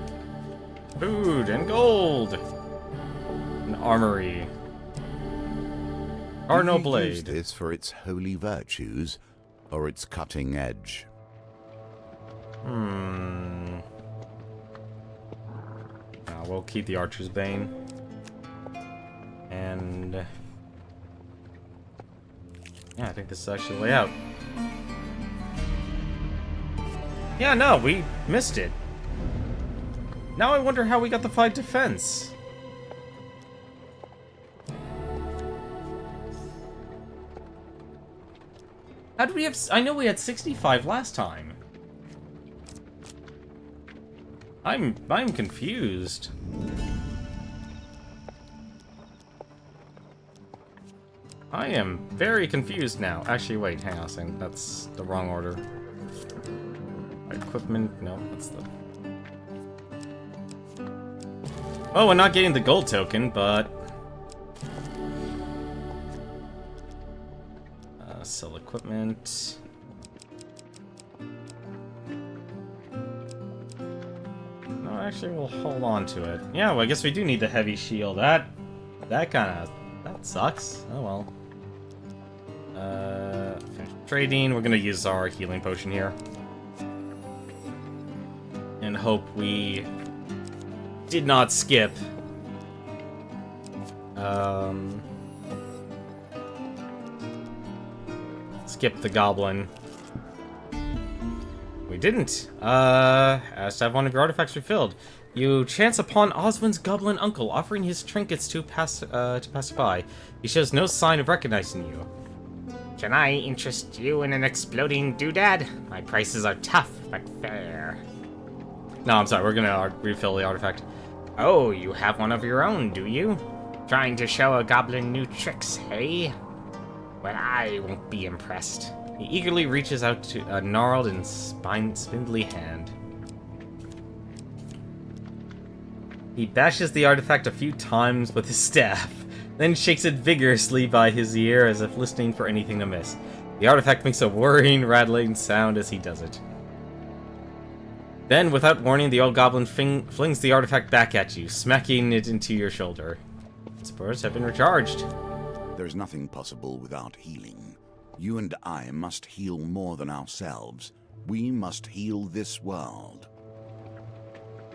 Speaker 1: Food and gold! An armory. Cardinal
Speaker 2: Do you
Speaker 1: blade.
Speaker 2: use this for its holy virtues, or its cutting edge?
Speaker 1: We'll keep the Archer's Bane. And... yeah, I think this is actually the way out. Yeah, no, we missed it. Now I wonder how we got the 5 defense. How did we have... I know we had 65 last time. I'm confused. I am very confused now. Actually, wait, hang on a second. That's the wrong order. Equipment, no, that's the... oh, we're not getting the gold token, but... sell equipment... no, actually, we'll hold on to it. Yeah, well, I guess we do need the heavy shield. That kinda... that sucks. Oh, well. Finish trading. We're gonna use our healing potion here. And hope we did not skip. Skip the goblin. We didn't. As to have one of your artifacts refilled. You chance upon Oswin's goblin uncle, offering his trinkets to pass by. He shows no sign of recognizing you. Can I interest you in an exploding doodad? My prices are tough, but fair. No, I'm sorry, we're gonna refill the artifact. Oh, you have one of your own, do you? Trying to show a goblin new tricks, hey? Well, I won't be impressed. He eagerly reaches out to a gnarled and spindly hand. He bashes the artifact a few times with his staff, then shakes it vigorously by his ear as if listening for anything to miss. The artifact makes a whirring, rattling sound as he does it. Then, without warning, the old goblin flings the artifact back at you, smacking it into your shoulder. Spurs have been recharged.
Speaker 2: There's nothing possible without healing. You and I must heal more than ourselves. We must heal this world.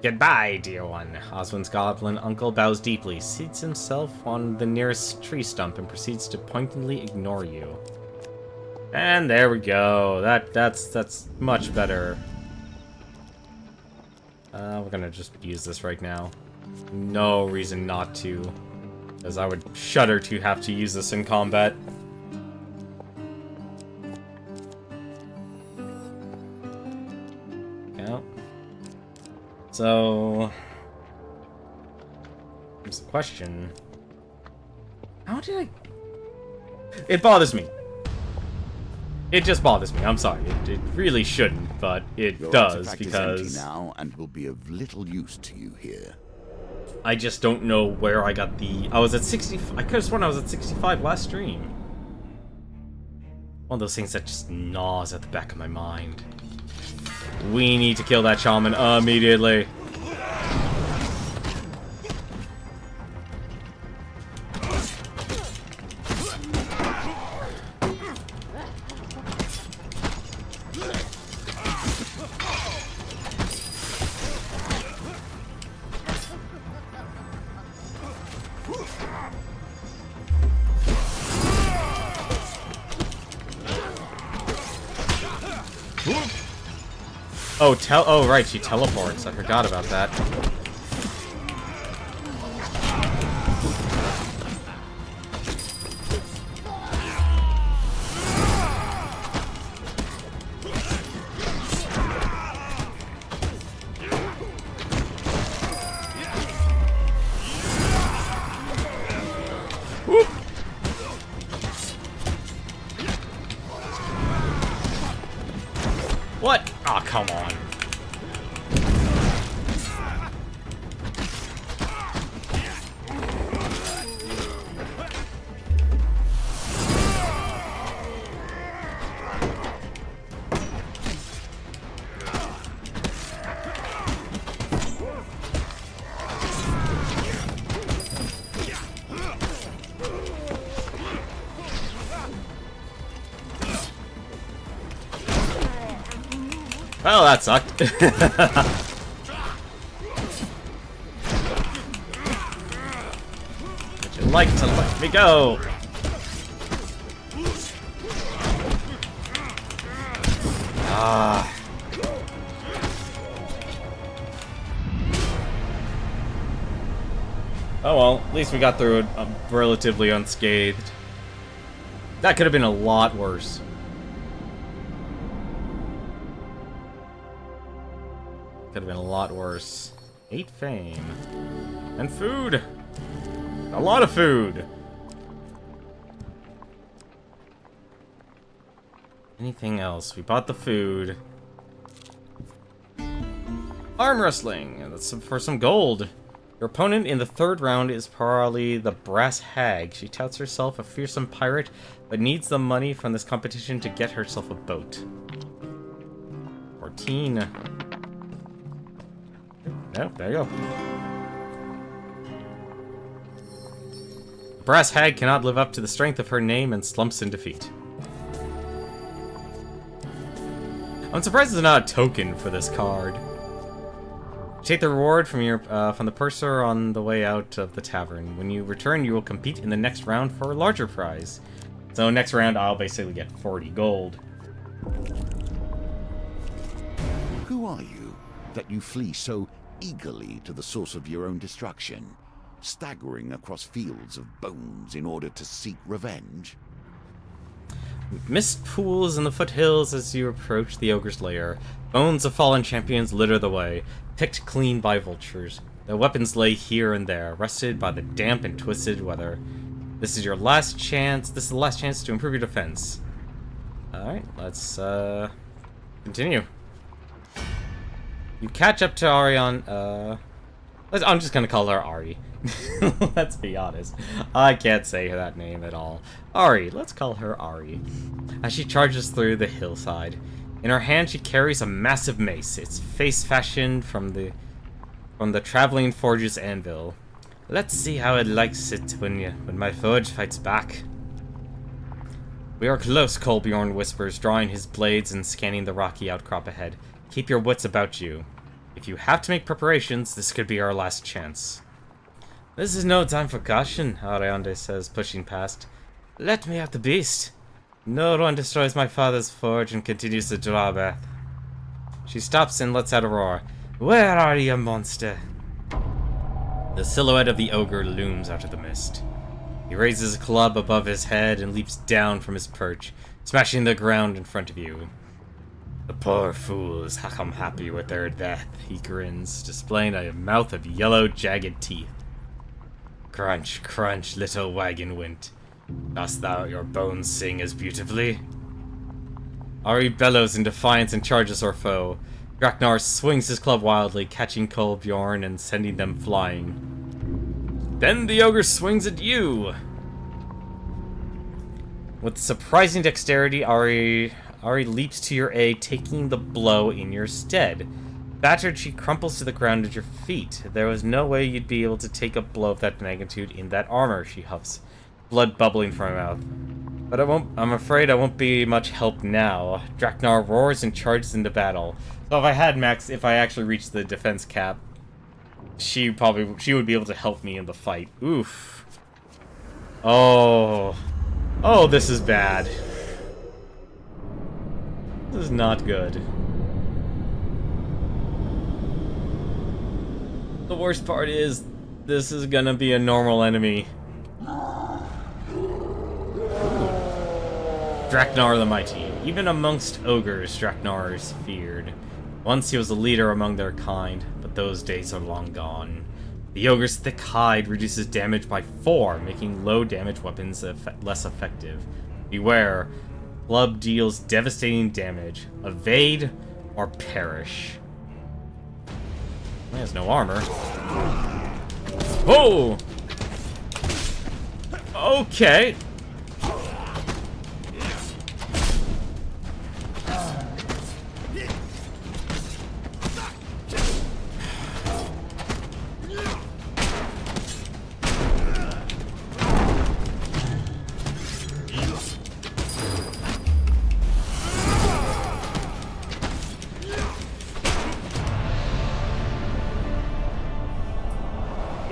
Speaker 1: Goodbye, dear one. Oswin's goblin uncle bows deeply, seats himself on the nearest tree stump, and proceeds to pointedly ignore you. And there we go. That's much better. We're gonna just use this right now. No reason not to, as I would shudder to have to use this in combat. Yeah. So, here's the question. How did I... It bothers me. It just bothers me. I'm sorry. It really shouldn't, but it does, because...
Speaker 2: is empty now and will be of little use to you here.
Speaker 1: I just don't know where I got the... I was at 60... I could have sworn I was at 65 last stream. One of those things that just gnaws at the back of my mind. We need to kill that shaman immediately. Oh, right, she teleports. I forgot about that. Whoop. What? Oh, come on. Well, that sucked. Would you like to let me go? Ah. Oh well, at least we got through it relatively unscathed. That could have been a lot worse. Could have been a lot worse. 8 fame. And food! A lot of food! Anything else? We bought the food. Arm wrestling! That's for some gold. Your opponent in the 3rd round is probably the Brass Hag. She touts herself a fearsome pirate, but needs the money from this competition to get herself a boat. 14. Oh, there you go. Brass Hag cannot live up to the strength of her name and slumps in defeat. I'm surprised there's not a token for this card. Take the reward from the purser on the way out of the tavern. When you return, you will compete in the next round for a larger prize. So next round, I'll basically get 40 gold.
Speaker 2: Who are you that you flee so eagerly to the source of your own destruction, staggering across fields of bones in order to seek revenge?
Speaker 1: Mist pools in the foothills as you approach the ogre's lair. Bones of fallen champions litter the way, picked clean by vultures. Their weapons lay here and there, rusted by the damp and twisted weather. This is your last chance. This is the last chance to improve your defense. Alright, let's continue. You catch up to Ari on I'm just gonna call her Ari. Let's be honest. I can't say that name at all. Ari, let's call her Ari. As she charges through the hillside. In her hand she carries a massive mace, its face fashioned from the traveling forge's anvil. Let's see how it likes it when my forge fights back. We are close, Kolbjorn whispers, drawing his blades and scanning the rocky outcrop ahead. Keep your wits about you. If you have to make preparations, this could be our last chance. This is no time for caution, Ariande says, pushing past. Let me at the beast. No one destroys my father's forge and continues to draw breath. She stops and lets out a roar. Where are you, monster? The silhouette of the ogre looms out of the mist. He raises a club above his head and leaps down from his perch, smashing the ground in front of you. The poor fools come happy with their death, he grins, displaying a mouth of yellow, jagged teeth. Crunch, crunch, little wagon wint. Dost thou your bones sing as beautifully? Ari bellows in defiance and charges her foe. Draknar swings his club wildly, catching Kolbjorn and sending them flying. Then the ogre swings at you! With surprising dexterity, Ari leaps to your aid, taking the blow in your stead. Battered, she crumples to the ground at your feet. There was no way you'd be able to take a blow of that magnitude in that armor, she huffs, blood bubbling from her mouth. But I'm afraid I won't be much help now. Draknar roars and charges into battle. So if I actually reached the defense cap, she would be able to help me in the fight. Oof. Oh, this is bad. This is not good. The worst part is, this is gonna be a normal enemy. Draknar the Mighty. Even amongst ogres, Draknar is feared. Once he was a leader among their kind, but those days are long gone. The ogre's thick hide reduces damage by 4, making low damage weapons less effective. Beware. Club deals devastating damage. Evade or perish. He has no armor. Oh! Okay.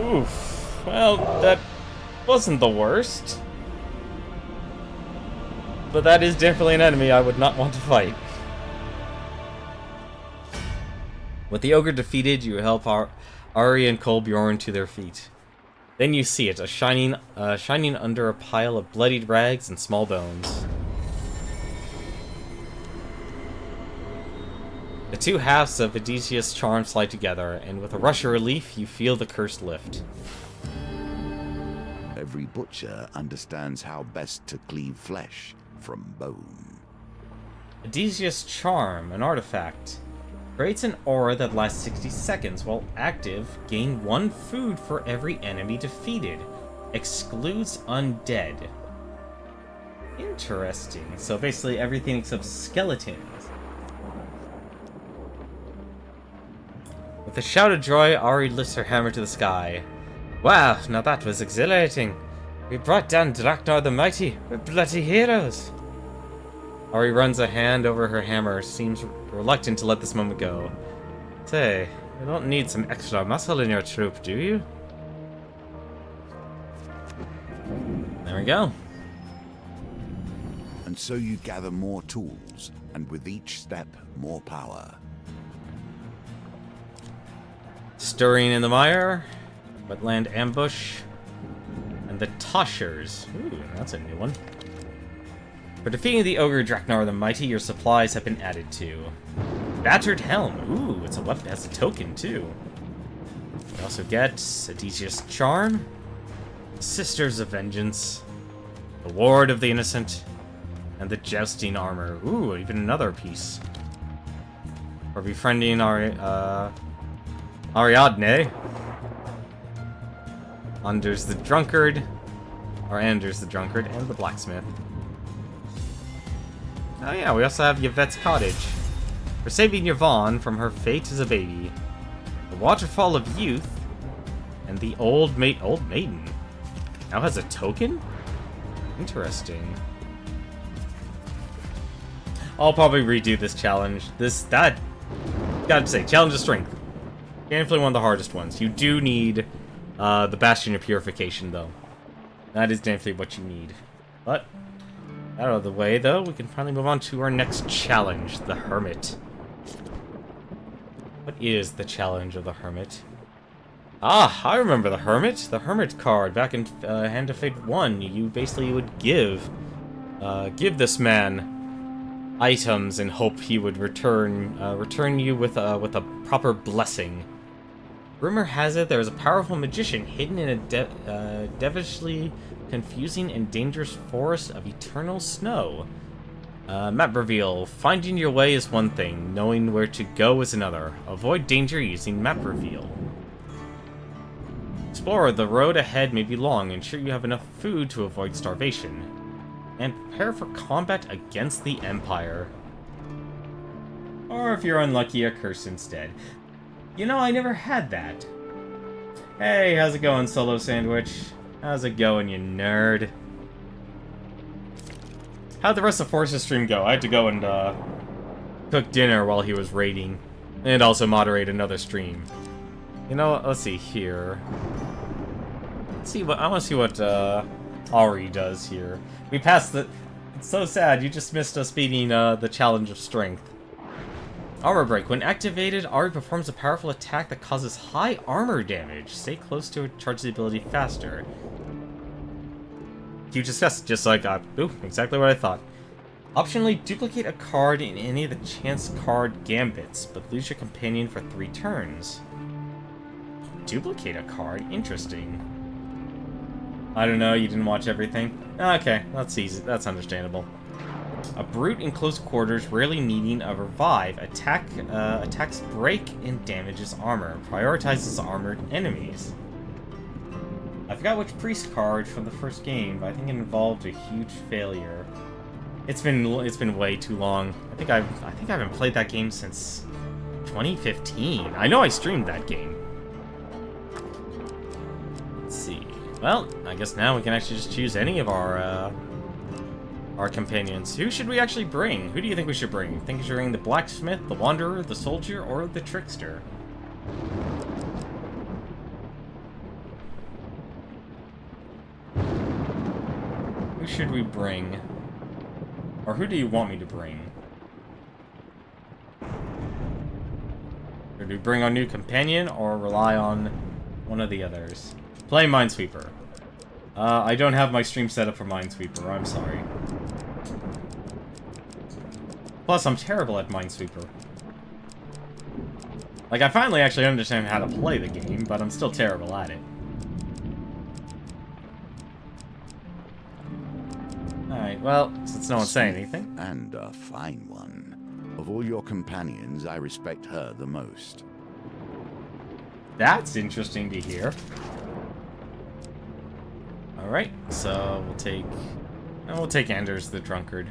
Speaker 1: Oof. Well, that wasn't the worst. But that is definitely an enemy I would not want to fight. With the ogre defeated, you help Ari and Kolbjorn to their feet. Then you see it, shining under a pile of bloodied rags and small bones. The two halves of Odysseus' charm slide together, and with a rush of relief, you feel the curse lift.
Speaker 2: Every butcher understands how best to cleave flesh from bone.
Speaker 1: Odysseus' charm, an artifact, creates an aura that lasts 60 seconds. While active, gain 1 food for every enemy defeated. Excludes undead. Interesting. So basically everything except skeletons. With a shout of joy, Ari lifts her hammer to the sky. Wow, now that was exhilarating. We brought down Draknar the Mighty. We're bloody heroes. Ari runs a hand over her hammer, seems reluctant to let this moment go. Say, you don't need some extra muscle in your troop, do you? There we go.
Speaker 2: And so you gather more tools, and with each step, more power.
Speaker 1: Stirring in the mire, wetland ambush, and the Toshers. Ooh, that's a new one. For defeating the ogre Draknar the Mighty, your supplies have been added to. Battered helm. Ooh, it's a weapon. It has a token too. You also get Odysseus' charm, Sisters of Vengeance, the Ward of the Innocent, and the Jousting armor. Ooh, even another piece. For befriending Ariadne. Anders the Drunkard, and the Blacksmith. Oh yeah, we also have Yvette's Cottage. For saving Yvonne from her fate as a baby. The Waterfall of Youth, and the Old Maiden. Now has a token? Interesting. I'll probably redo this challenge. Gotta say, challenge of strength. Definitely one of the hardest ones. You do need the Bastion of Purification, though. That is definitely what you need. But, out of the way, though, we can finally move on to our next challenge, the Hermit. What is the challenge of the Hermit? Ah, I remember the Hermit. The Hermit card back in Hand of Fate 1. You basically would give this man items and hope he would return you with a proper blessing. Rumor has it there is a powerful magician hidden in a devilishly confusing and dangerous forest of eternal snow. Map reveal. Finding your way is one thing, knowing where to go is another. Avoid danger using map reveal. Explorer, the road ahead may be long. Ensure you have enough food to avoid starvation. And prepare for combat against the Empire. Or if you're unlucky, a curse instead. You know, I never had that. Hey, how's it going, Solo Sandwich? How's it going, you nerd? How'd the rest of Force's stream go? I had to go and cook dinner while he was raiding. And also moderate another stream. You know, let's see here. I want to see what Ari does here. We passed the... It's so sad, you just missed us beating the challenge of strength. Armor Break. When activated, Ari performs a powerful attack that causes high armor damage. Stay close to it, charge the ability faster. Huge success, just like exactly what I thought. Optionally, duplicate a card in any of the chance card gambits, but lose your companion for 3 turns. Duplicate a card? Interesting. I don't know, you didn't watch everything? Okay, that's easy. That's understandable. A brute in close quarters, rarely needing a revive, attacks break and damages armor. Prioritizes armored enemies. I forgot which priest card from the first game, but I think it involved a huge failure. It's been way too long. I think I haven't played that game since 2015. I know I streamed that game. Let's see. Well, I guess now we can actually just choose any of our companions. Who should we actually bring? Who do you think we should bring? Think we should bring the Blacksmith, the Wanderer, the Soldier, or the Trickster? Who should we bring? Or who do you want me to bring? Should we bring our new companion or rely on one of the others? Play Minesweeper. I don't have my stream set up for Minesweeper, I'm sorry. Plus, I'm terrible at Minesweeper. Like, I finally actually understand how to play the game, but I'm still terrible at it. Alright, well, since no one's saying anything.
Speaker 2: And a fine one. Of all your companions, I respect her the most.
Speaker 1: That's interesting to hear. Alright, so we'll take Anders the Drunkard.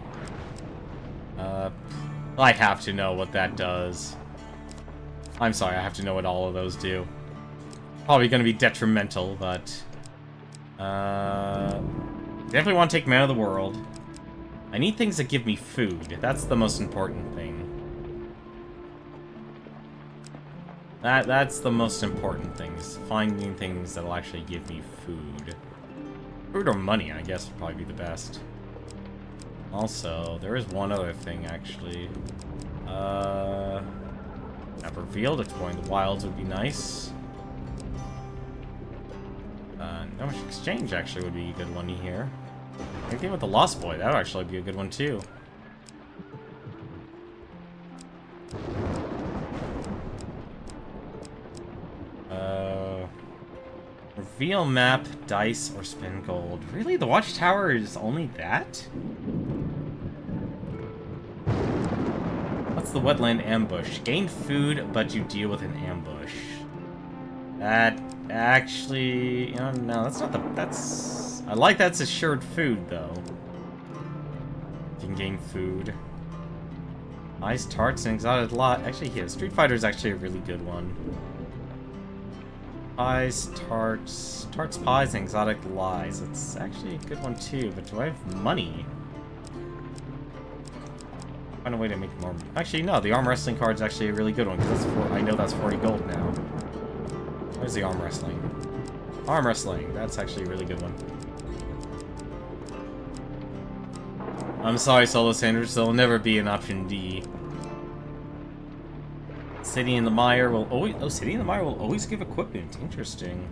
Speaker 1: I have to know what that does. I'm sorry, I have to know what all of those do. Probably gonna be detrimental, but... definitely want to take Man of the World. I need things that give me food. That's the most important thing. That's the most important thing, is finding things that'll actually give me food. Food or money, I guess, would probably be the best. Also, there is one other thing, actually. I've revealed exploring the wilds would be nice. No much exchange, actually, would be a good one here. Anything with the Lost Boy, that would actually be a good one, too. Reveal map, dice, or spend gold. Really? The Watchtower is only that? What's the wetland ambush? Gain food, but you deal with an ambush. That actually... You know, no, that's not the... That's... I like that's assured food, though. You can gain food. Ice, tarts, and exotic lot. Actually, yeah, Street Fighter is actually a really good one. Pies, tarts, pies, and exotic lies. It's actually a good one too, but do I have money? Find a way to make more. Actually, no. The arm wrestling card's actually a really good one because I know that's 40 gold now. Where's the arm wrestling? Arm wrestling. That's actually a really good one. I'm sorry, Solo Sanders. There'll never be an option D. City in the Mire will always... Oh, City in the Mire will always give equipment. Interesting.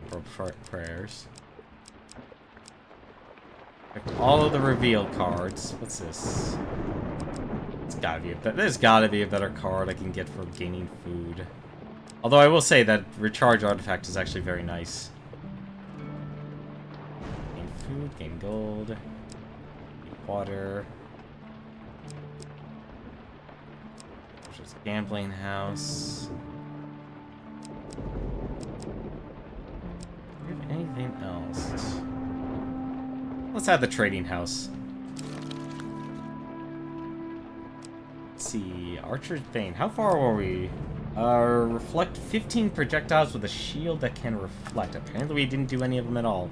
Speaker 1: For prayers. All of the reveal cards. What's this? It's gotta be there's gotta be a better card I can get for gaining food. Although I will say that Recharge Artifact is actually very nice. Gain food, gain gold, gain water. There's a gambling house. Do we have anything else? Let's add the trading house. Let's see, Archer's Bane. How far were we? Reflect 15 projectiles with a shield that can reflect. Apparently we didn't do any of them at all.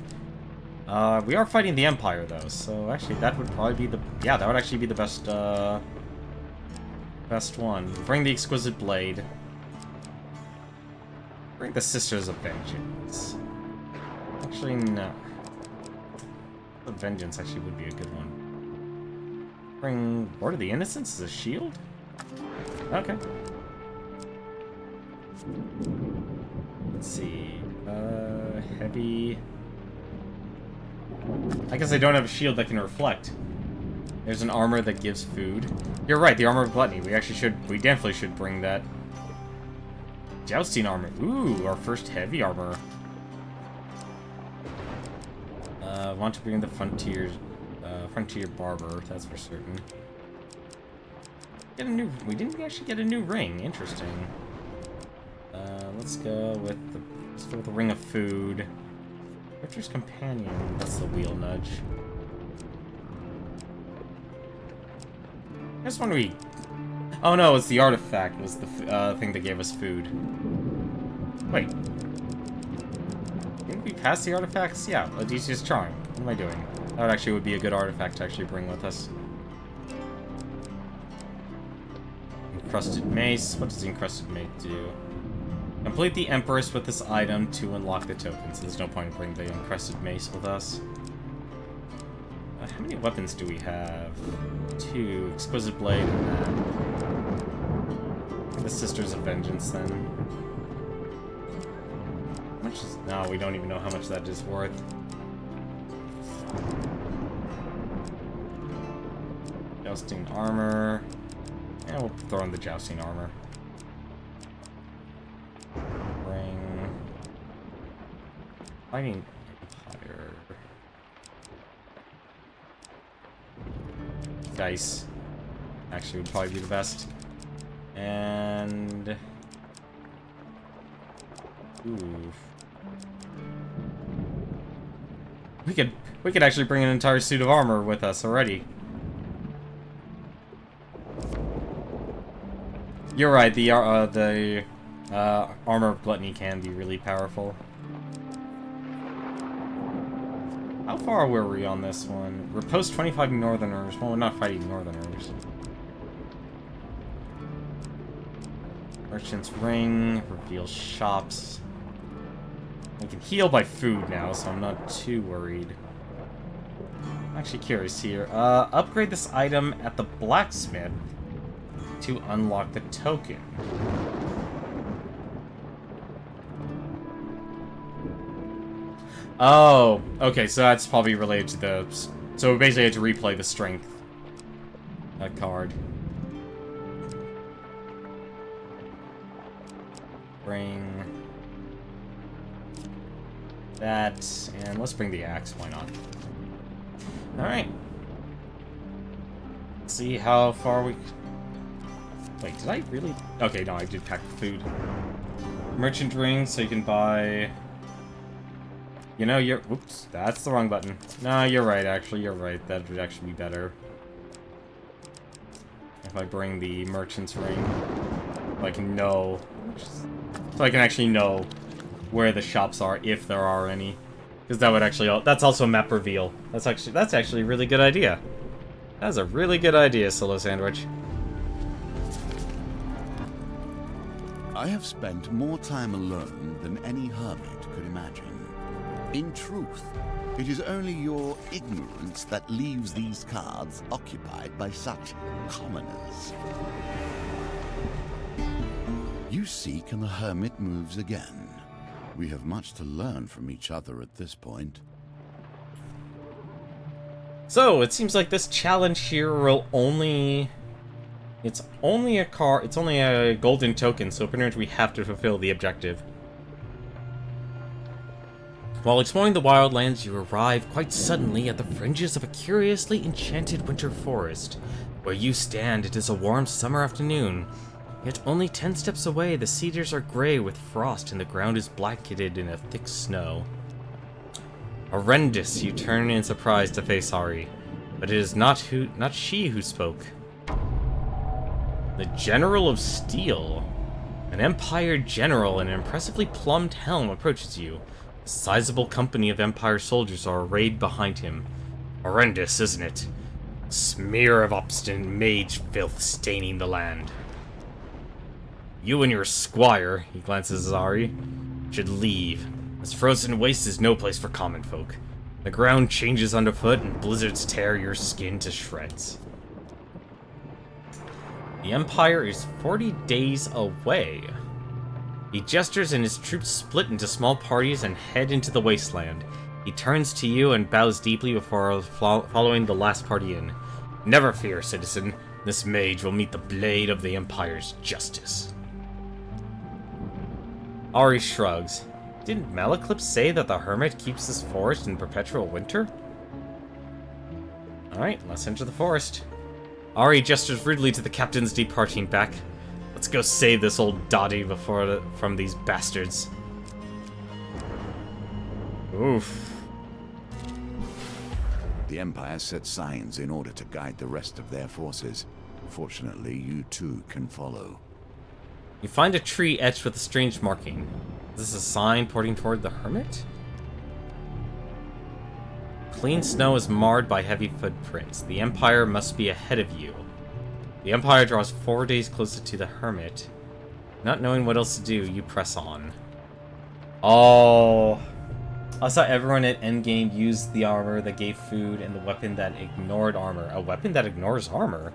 Speaker 1: We are fighting the Empire though, so actually that would probably be the... Yeah, that would actually be the best, best one. Bring the Exquisite Blade. Bring the Sisters of Vengeance. Actually, no. The Vengeance actually would be a good one. Bring Word of the Innocents as a shield? Okay. Let's see. Heavy. I guess I don't have a shield that can reflect. There's an armor that gives food. You're right, the Armor of Gluttony. We definitely should bring that. Jousting armor. Ooh, our first heavy armor. Want to bring the Frontier Barber, that's for certain. We didn't actually get a new ring. Interesting. Let's go with the Ring of Food. Richter's Companion. That's the Wheel Nudge. I just want to Oh no, it's the artifact was the thing that gave us food. Wait. Didn't we pass the artifacts? Yeah, Odysseus Charm. What am I doing? That actually would be a good artifact to actually bring with us. Encrusted Mace. What does the Encrusted Mace do? Complete the Empress with this item to unlock the token, so there's no point in bringing the Uncrested Mace with us. How many weapons do we have? 2. Exquisite Blade and that. The Sisters of Vengeance, then. How much is... No, we don't even know how much that is worth. Jousting Armor. And we'll throw in the Jousting Armor. Ring. Fighting Empire. Dice. Actually would probably be the best. And... Ooh. We could actually bring an entire suit of armor with us already. You're right, the armor of Gluttony can be really powerful. How far were we on this one? Repulse 25 Northerners. Well, we're not fighting Northerners. Merchant's Ring. Reveal shops. We can heal by food now, so I'm not too worried. I'm actually curious here. Upgrade this item at the blacksmith to unlock the token. Oh, okay, so that's probably related to the... So we basically had to replay the strength card. Bring that, and let's bring the axe, why not? Alright. Let's see how far we... Wait, did I really... Okay, no, I did pack the food. Merchant ring, so you can buy... You know, you're... Oops, that's the wrong button. No, you're right, actually, you're right. That would actually be better. If I bring the merchant's ring. So I can know... So I can actually know where the shops are, if there are any. Because that would actually... That's also a map reveal. That's actually a really good idea. That's a really good idea, Solo Sandwich.
Speaker 2: I have spent more time alone than any hermit could imagine. In truth, it is only your ignorance that leaves these cards occupied by such commoners. You seek and the hermit moves again. We have much to learn from each other at this point.
Speaker 1: So, it seems like this challenge here will only... It's only a golden token, so pretty much we have to fulfill the objective. While exploring the wildlands, you arrive quite suddenly at the fringes of a curiously enchanted winter forest. Where you stand, it is a warm summer afternoon. Yet only 10 steps away, the cedars are gray with frost and the ground is blanketed in a thick snow. Horrendous, you turn in surprise to face Ari. But it is not she who spoke. The General of Steel. An Empire general in an impressively plumbed helm approaches you. A sizable company of Empire soldiers are arrayed behind him. Horrendous, isn't it? A smear of obstinate mage filth staining the land. You and your squire, he glances at Ari, should leave. This frozen waste is no place for common folk. The ground changes underfoot and blizzards tear your skin to shreds. The Empire is 40 days away. He gestures and his troops split into small parties and head into the wasteland. He turns to you and bows deeply before following the last party in. Never fear, citizen. This mage will meet the blade of the Empire's justice. Ari shrugs. Didn't Malaclips say that the hermit keeps this forest in perpetual winter? Alright, let's enter the forest. Ari gestures rudely to the captains departing back. Let's go save this old dotty from these bastards. Oof.
Speaker 2: The Empire set signs in order to guide the rest of their forces. Fortunately, you too can follow.
Speaker 1: You find a tree etched with a strange marking. Is this a sign pointing toward the hermit? Clean snow is marred by heavy footprints. The Empire must be ahead of you. The Empire draws 4 days closer to the hermit. Not knowing what else to do, you press on. Oh. I saw everyone at endgame used the armor that gave food and the weapon that ignored armor. A weapon that ignores armor?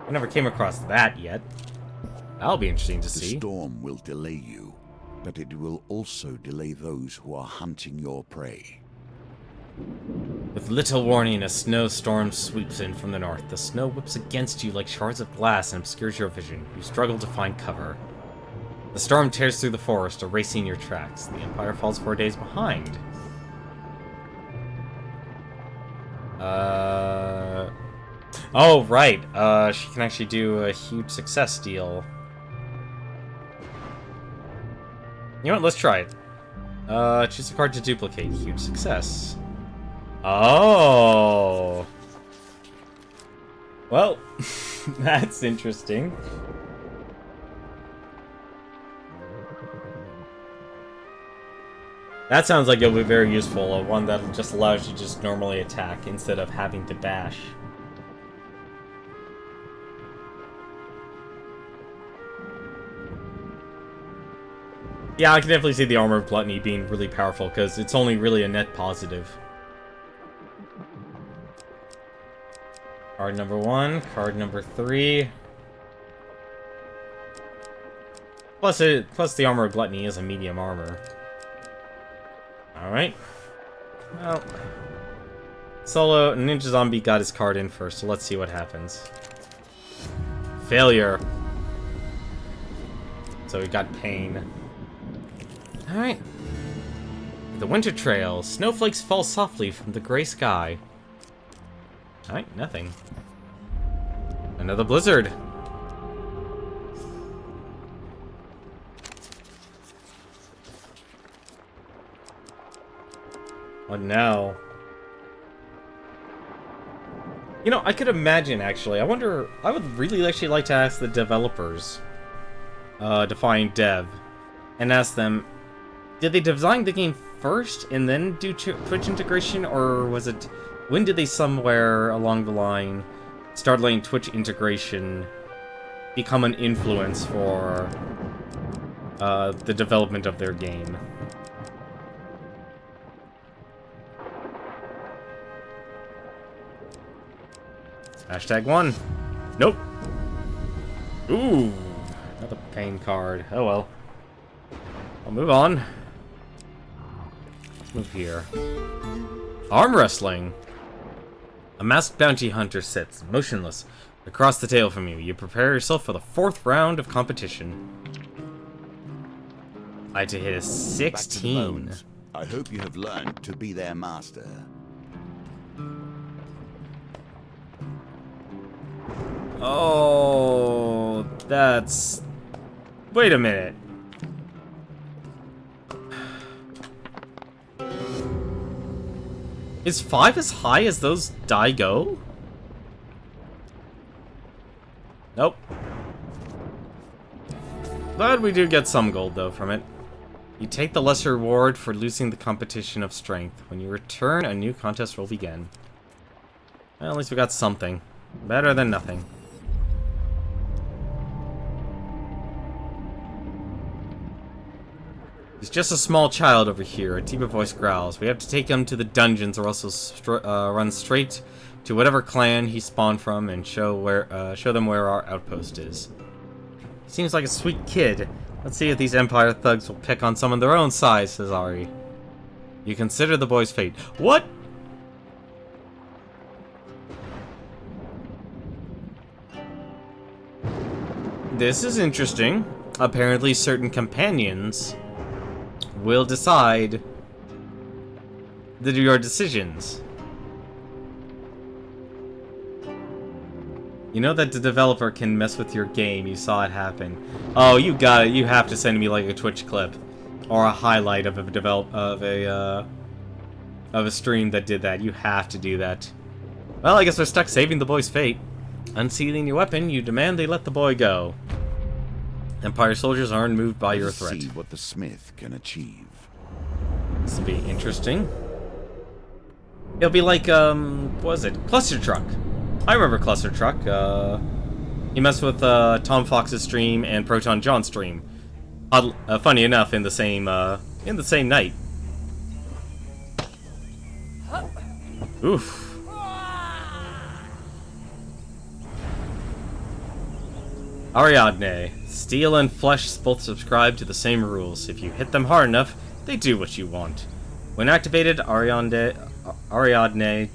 Speaker 1: I never came across that yet. That'll be interesting to see.
Speaker 2: The storm will delay you, but it will also delay those who are hunting your prey.
Speaker 1: With little warning, a snowstorm sweeps in from the north. The snow whips against you like shards of glass and obscures your vision. You struggle to find cover. The storm tears through the forest, erasing your tracks. The Empire falls 4 days behind. Oh, right. She can actually do a huge success deal. You know what? Let's try it. Choose a card to duplicate. Huge success. Oh. Well, that's interesting. That sounds like it'll be very useful, one that just allows you to just normally attack instead of having to bash. Yeah, I can definitely see the Armor of Gluttony being really powerful, because it's only really a net positive. Card number 1, card number 3. Plus the Armor of Gluttony is a medium armor. Alright. Well, Solo Ninja Zombie got his card in first, so let's see what happens. Failure. So we got pain. Alright. The Winter Trail. Snowflakes fall softly from the gray sky. Alright, nothing. Another blizzard. Oh no. You know, I could imagine, actually. I wonder... I would really actually like to ask the developers, Define Dev, and ask them, did they design the game first and then do Twitch integration, or was it... When did they somewhere along the line start letting Twitch integration become an influence for the development of their game? Hashtag 1. Nope. Ooh. Another pain card. Oh well. I'll move on. Let's move here. Arm wrestling. A masked bounty hunter sits, motionless, across the table from you. You prepare yourself for the 4th round of competition. I had to hit a 16.
Speaker 2: I hope you have learned to be their master.
Speaker 1: Oh, that's... Wait a minute. Is 5 as high as those die go? Nope. Glad we do get some gold, though, from it. You take the lesser reward for losing the competition of strength. When you return, a new contest will begin. Well, at least we got something. Better than nothing. He's just a small child over here, a deeper voice growls. We have to take him to the dungeons or else he'll run straight to whatever clan he spawned from and show them where our outpost is. He seems like a sweet kid. Let's see if these Empire thugs will pick on someone their own size, says Ari. You consider the boy's fate. What? This is interesting. Apparently certain companions will decide your decisions. You know that the developer can mess with your game. You saw it happen. Oh, you got it. You have to send me like a Twitch clip or a highlight of a stream that did that. You have to do that. Well, I guess we're stuck saving the boy's fate. Unsealing your weapon, you demand they let the boy go. Empire soldiers aren't moved by your threat.
Speaker 2: See what the Smith can achieve.
Speaker 1: This will be interesting. It'll be like, what was it? Cluster Truck. I remember Cluster Truck. He messed with Tom Fox's stream and Proton John's stream. Funny enough, in the same night. Oof. Ariadne. Steel and flesh both subscribe to the same rules. If you hit them hard enough, they do what you want. When activated, Ariadne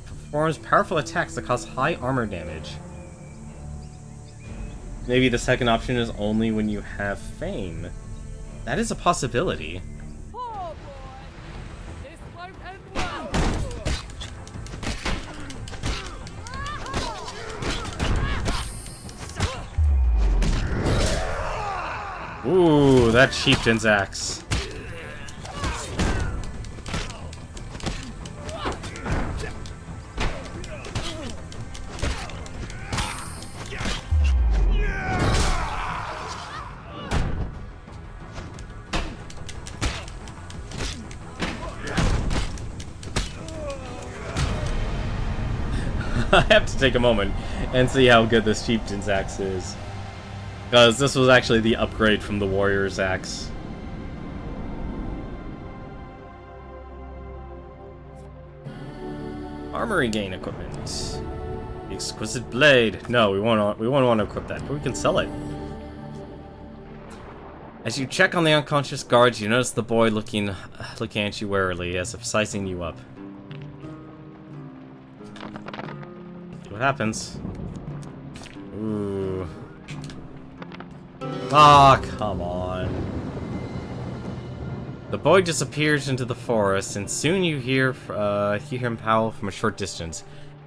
Speaker 1: performs powerful attacks that cause high armor damage. Maybe the second option is only when you have fame. That is a possibility.
Speaker 3: Oh boy, this won't end well.
Speaker 1: Ooh, that chieftain's axe. I have to take a moment and see how good this chieftain's axe is. Because this was actually the upgrade from the warrior's axe. Armory gain equipment. The exquisite blade. No, we won't want to equip that, but we can sell it. As you check on the unconscious guards, you notice the boy looking at you warily, as if sizing you up. See what happens. Ooh. Ah, come on. The boy disappears into the forest, and soon you hear him howl from a short distance.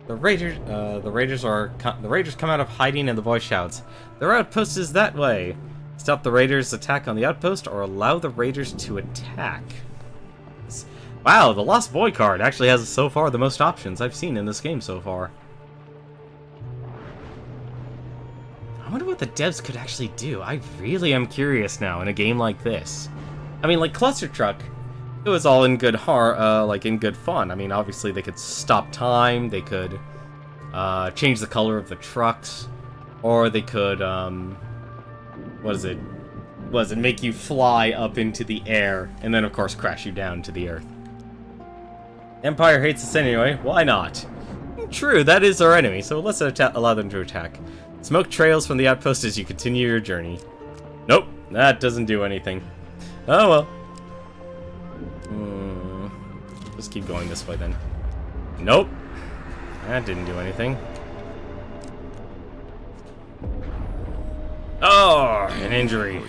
Speaker 1: The raiders come out of hiding, and the boy shouts, "Their outpost is that way! Stop the raiders' attack on the outpost, or allow the raiders to attack." Wow, the Lost Boy card actually has so far the most options I've seen in this game so far. I wonder what the devs could actually do. I really am curious now in a game like this. I mean, like Cluster Truck, it was all in good fun. I mean, obviously they could stop time, they could change the color of the trucks, or they could make you fly up into the air and then of course crash you down to the earth. Empire hates us anyway. Why not? True, that is our enemy, so let's allow them to attack. Smoke trails from the outpost as you continue your journey. Nope, that doesn't do anything. Oh well. Just keep going this way then. Nope. That didn't do anything. Oh, an injury.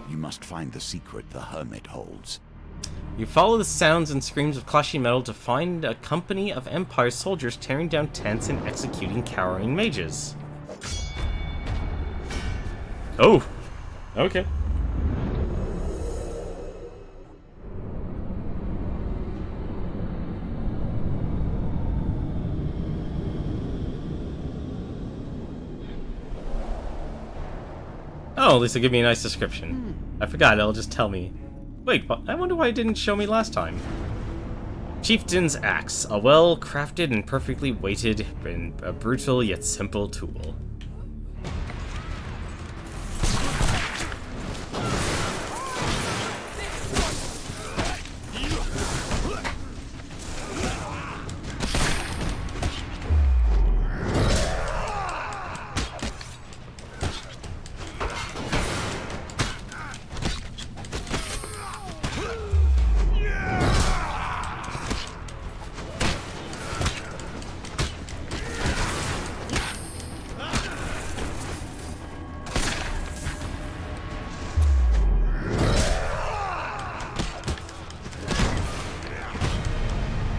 Speaker 2: You must find the secret the hermit holds.
Speaker 1: You follow the sounds and screams of clashing metal to find a company of Empire soldiers tearing down tents and executing cowering mages. Oh, okay. Oh, at least it'll give me a nice description. I forgot, it'll just tell me. Wait, I wonder why it didn't show me last time. Chieftain's Axe, a well-crafted and perfectly weighted, and a brutal yet simple tool.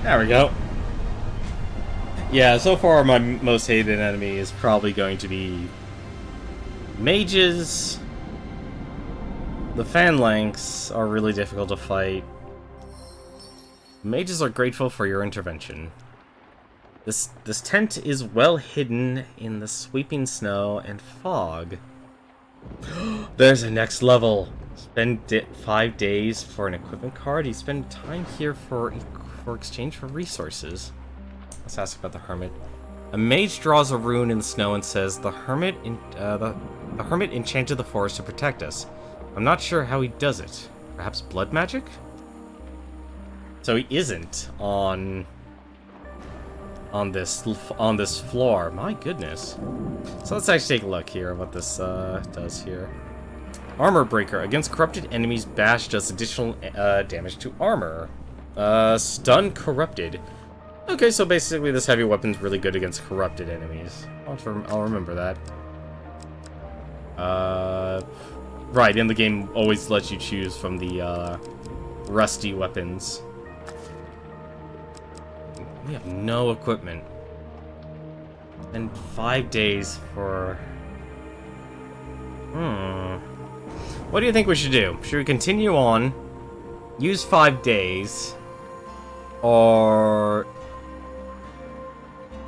Speaker 1: There we go. Yeah, so far my most hated enemy is probably going to be mages. The phalanx are really difficult to fight. Mages are grateful for your intervention. This tent is well hidden in the sweeping snow and fog. There's a next level. Spend 5 days for an equipment card. You spend time here for exchange for resources. Let's ask about the hermit. A mage draws a rune in the snow and says, the hermit enchanted the forest to protect us. I'm not sure how he does it. Perhaps blood magic? So he isn't on this floor. My goodness. So let's actually take a look here at what this does here. Armor Breaker. Against corrupted enemies, Bash does additional damage to armor. Stun Corrupted. Okay, so basically this heavy weapon's really good against corrupted enemies. I'll remember that. Right, and the game always lets you choose from the rusty weapons. We have no equipment. And 5 days for... What do you think we should do? Should we continue on, use 5 days, or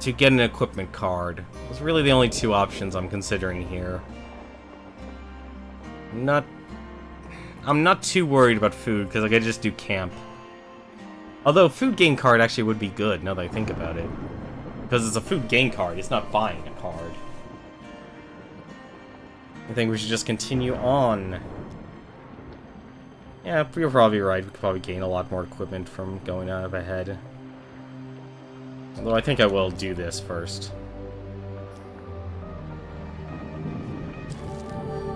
Speaker 1: to get an equipment card? Those are really the only two options I'm considering here. I'm not too worried about food, because I could just do camp. Although, food gain card actually would be good, now that I think about it. Because it's a food gain card, it's not buying a card. I think we should just continue on. Yeah, you're probably right, we could probably gain a lot more equipment from going out of ahead. Although I think I will do this first.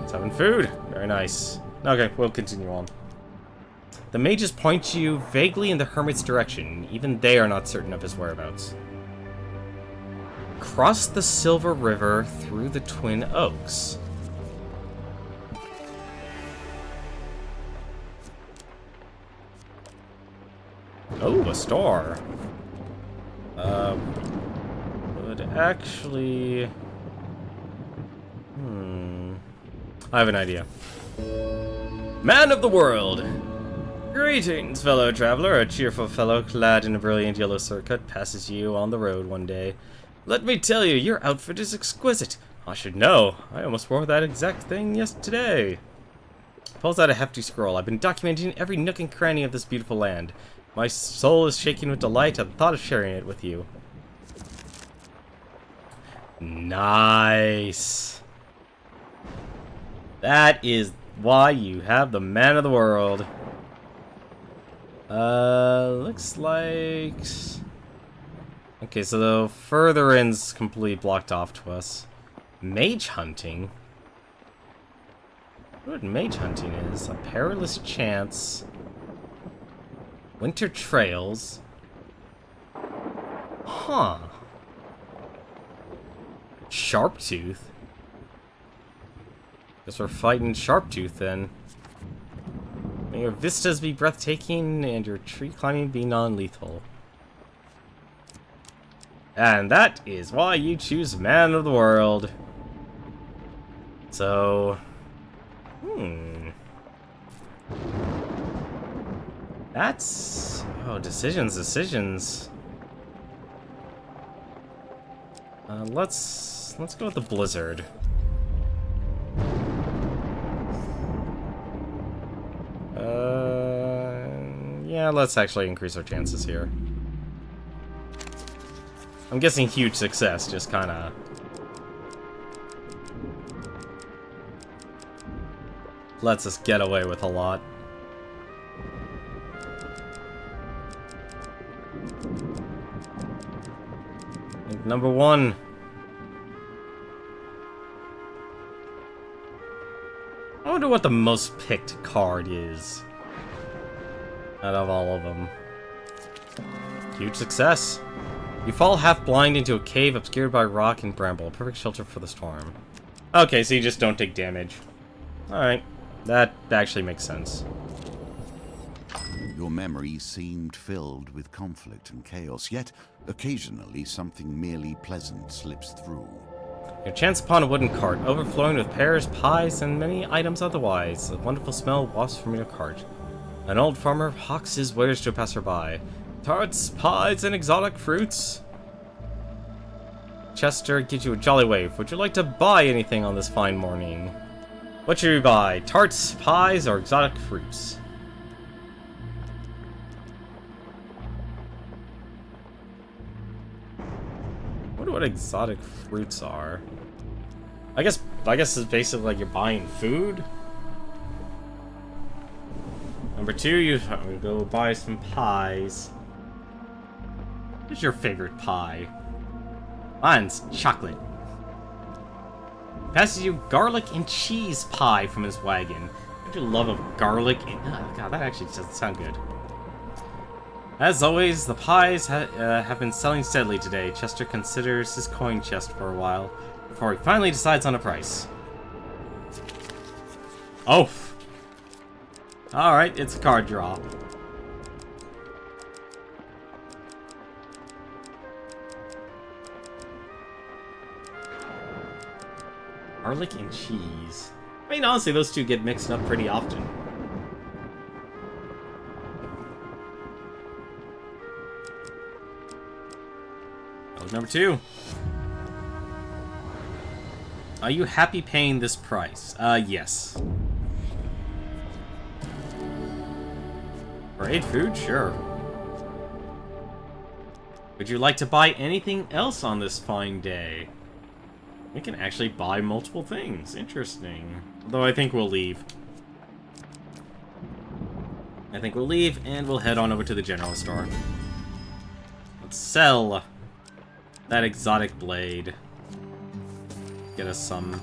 Speaker 1: 7 food! Very nice. Okay, we'll continue on. The mages point you vaguely in the hermit's direction. Even they are not certain of his whereabouts. Cross the Silver River through the Twin Oaks. Oh, a star. Would actually... I have an idea. Man of the world! Greetings, fellow traveler. A cheerful fellow clad in a brilliant yellow surcoat passes you on the road one day. Let me tell you, your outfit is exquisite. I should know. I almost wore that exact thing yesterday. Pulls out a hefty scroll. I've been documenting every nook and cranny of this beautiful land. My soul is shaking with delight at the thought of sharing it with you. Nice. That is why you have the man of the world. Looks like... Okay, so the further end's completely blocked off to us. Mage hunting? What mage hunting is? A perilous chance. Winter trails. Huh. Sharptooth? Guess we're fighting Sharptooth then. May your vistas be breathtaking and your tree climbing be non-lethal. And that is why you choose Man of the World. So... That's... Oh, decisions. Let's go with the Blizzard. Yeah, let's actually increase our chances here. I'm guessing huge success, just kinda... lets us get away with a lot. Number 1. I wonder what the most picked card is out of all of them. Huge success. You fall half blind into a cave obscured by rock and bramble. Perfect shelter for the storm. Okay, so you just don't take damage. Alright. That actually makes sense.
Speaker 2: Your memory seemed filled with conflict and chaos, yet occasionally something merely pleasant slips through.
Speaker 1: You chance upon a wooden cart, overflowing with pears, pies, and many items otherwise. A wonderful smell wafts from your cart. An old farmer hawks his wares to a passerby. Tarts, pies, and exotic fruits. Chester gives you a jolly wave. Would you like to buy anything on this fine morning? What should we buy? Tarts, pies, or exotic fruits? wonder what exotic fruits are. I guess it's basically like you're buying food. Number 2, you go buy some pies. What's your favorite pie? Mine's chocolate. Passes you garlic and cheese pie from his wagon. Don't you love of garlic and... Oh, God, that actually doesn't sound good. As always, the pies have been selling steadily today. Chester considers his coin chest for a while before he finally decides on a price. Oh! Alright, it's a card draw. Garlic and cheese. I mean, honestly, those two get mixed up pretty often. That was number 2. Are you happy paying this price? Yes. For 8 food? Sure. Would you like to buy anything else on this fine day? We can actually buy multiple things. Interesting. Although I think we'll leave. And we'll head on over to the general store. Let's sell that exotic blade. Get us some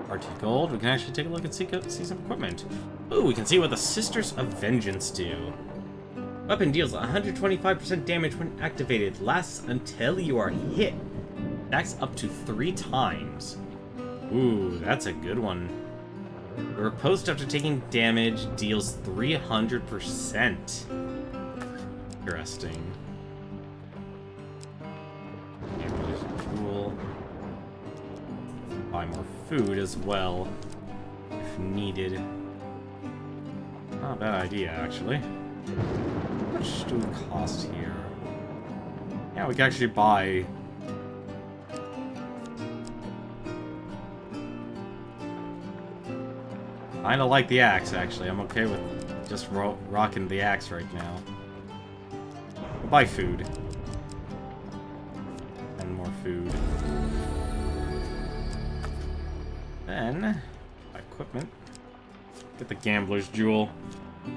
Speaker 1: RT gold. We can actually take a look and see some equipment. Ooh, we can see what the Sisters of Vengeance do. Weapon deals 125% damage when activated. Lasts until you are hit. Attacks up to 3 times. Ooh, that's a good one. The riposte after taking damage deals 300%. Interesting. Cool. Buy more food as well, if needed. Not a bad idea, actually. How much do we cost here? Yeah, we can actually buy... Kinda like the axe, actually. I'm okay with just rocking the axe right now. Buy food. And more food. Then, buy equipment. Get the Gambler's Jewel.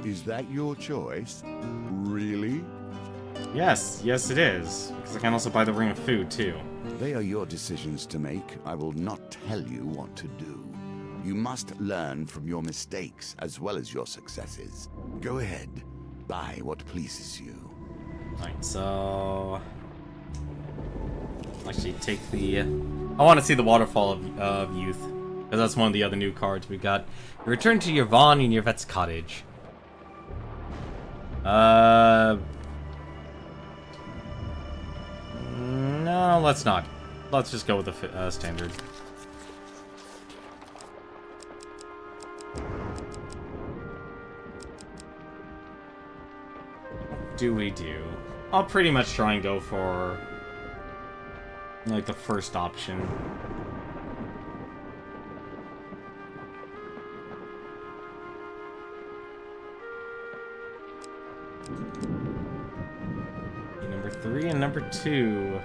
Speaker 2: Is that your choice? Really?
Speaker 1: Yes, yes it is. Because I can also buy the Ring of Food, too.
Speaker 2: They are your decisions to make. I will not tell you what to do. You must learn from your mistakes as well as your successes. Go ahead. Buy what pleases you.
Speaker 1: Alright, so... I'll actually take the... I want to see the Waterfall of Youth. Because that's one of the other new cards we got. You return to Yvonne in Yvette's cottage. No, let's not. Let's just go with the standard. Do we do? I'll pretty much try and go for like the first option. Number 3 and number 2.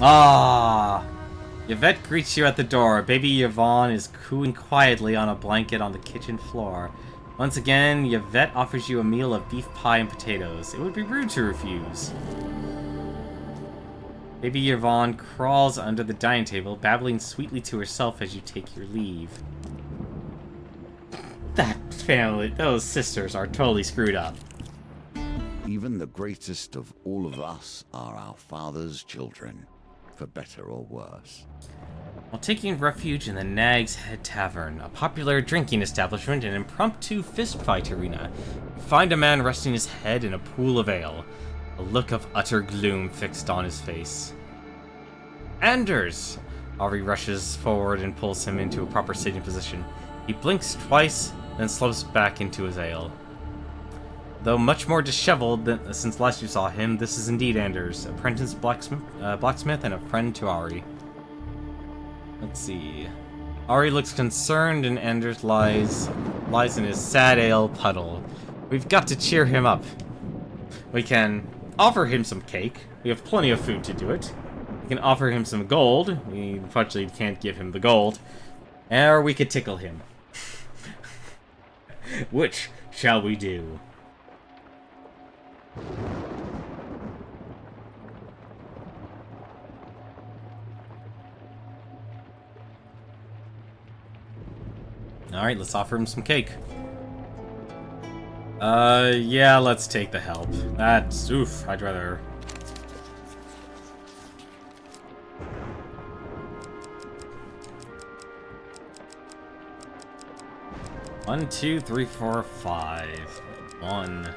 Speaker 1: Ah! Yvette greets you at the door. Baby Yvonne is cooing quietly on a blanket on the kitchen floor. Once again, Yvette offers you a meal of beef pie and potatoes. It would be rude to refuse. Baby Yvonne crawls under the dining table, babbling sweetly to herself as you take your leave. That family, those sisters are totally screwed up.
Speaker 2: Even the greatest of all of us are our Father's children, for better or worse.
Speaker 1: While taking refuge in the Nag's Head Tavern, a popular drinking establishment and impromptu fistfight arena, you find a man resting his head in a pool of ale, a look of utter gloom fixed on his face. Anders! Ari rushes forward and pulls him into a proper sitting position. He blinks twice, then slips back into his ale. Though much more disheveled than since last you saw him, this is indeed Anders, apprentice blacksmith and a friend to Ari. Let's see. Ari looks concerned and Anders lies in his sad ale puddle. We've got to cheer him up. We can offer him some cake. We have plenty of food to do it. We can offer him some gold. We unfortunately can't give him the gold. Or we could tickle him. Which shall we do? Alright, let's offer him some cake. Yeah, let's take the help. That's, oof, I'd rather... One, two, three, four, five. One.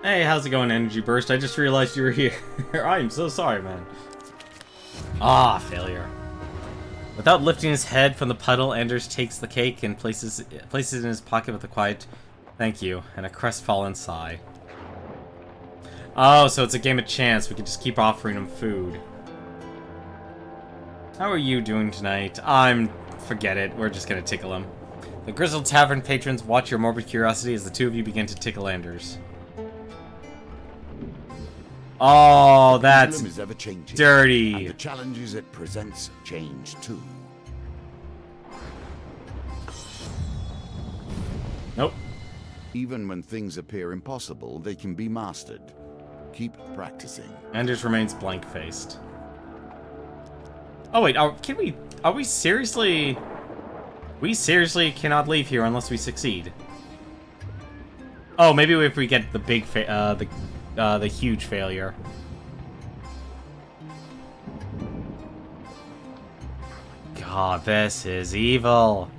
Speaker 1: Hey, how's it going, Energy Burst? I just realized you were here. I'm so sorry, man. Ah, failure. Without lifting his head from the puddle, Anders takes the cake and places it in his pocket with a quiet "thank you" and a crestfallen sigh. Oh, so it's a game of chance. We can just keep offering him food. How are you doing tonight? Forget it. We're just gonna tickle him. The Grizzled Tavern patrons watch your morbid curiosity as the two of you begin to tickle Anders. Oh, that's
Speaker 2: is ever changing,
Speaker 1: dirty.
Speaker 2: and the challenges it presents change too.
Speaker 1: Nope.
Speaker 2: Even when things appear impossible, they can be mastered. Keep practicing.
Speaker 1: Anders remains blank-faced. Oh wait, are we seriously... We seriously cannot leave here unless we succeed. Oh, maybe if we get the big the huge failure. God, this is evil.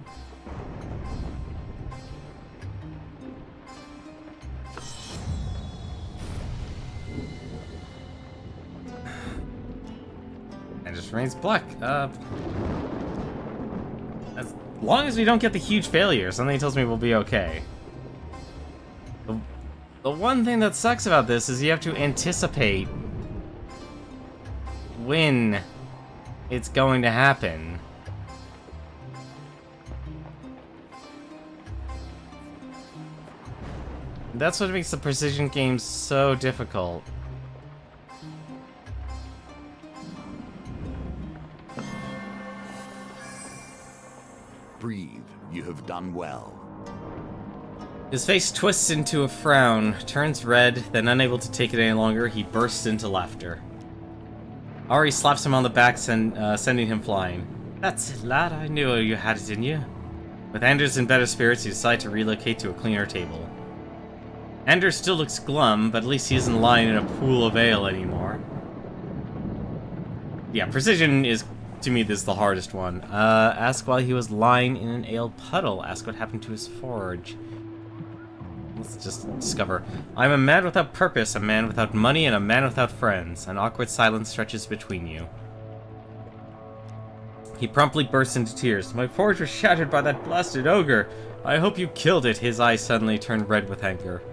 Speaker 1: And just remains black. As long as we don't get the huge failure, something tells me we'll be okay. The one thing that sucks about this is you have to anticipate when it's going to happen. That's what makes the precision games so difficult.
Speaker 2: Breathe. You have done well.
Speaker 1: His face twists into a frown, turns red, then unable to take it any longer, he bursts into laughter. Ari slaps him on the back, sending him flying. That's it, lad. I knew you had it in you. With Anders in better spirits, he decides to relocate to a cleaner table. Anders still looks glum, but at least he isn't lying in a pool of ale anymore. Yeah, precision is, to me, this is the hardest one. Ask why he was lying in an ale puddle. Ask what happened to his forge. Let's just discover. I'm a man without purpose, a man without money, and a man without friends. An awkward silence stretches between you. He promptly bursts into tears. My forge was shattered by that blasted ogre. I hope you killed it. His eyes suddenly turn red with anger.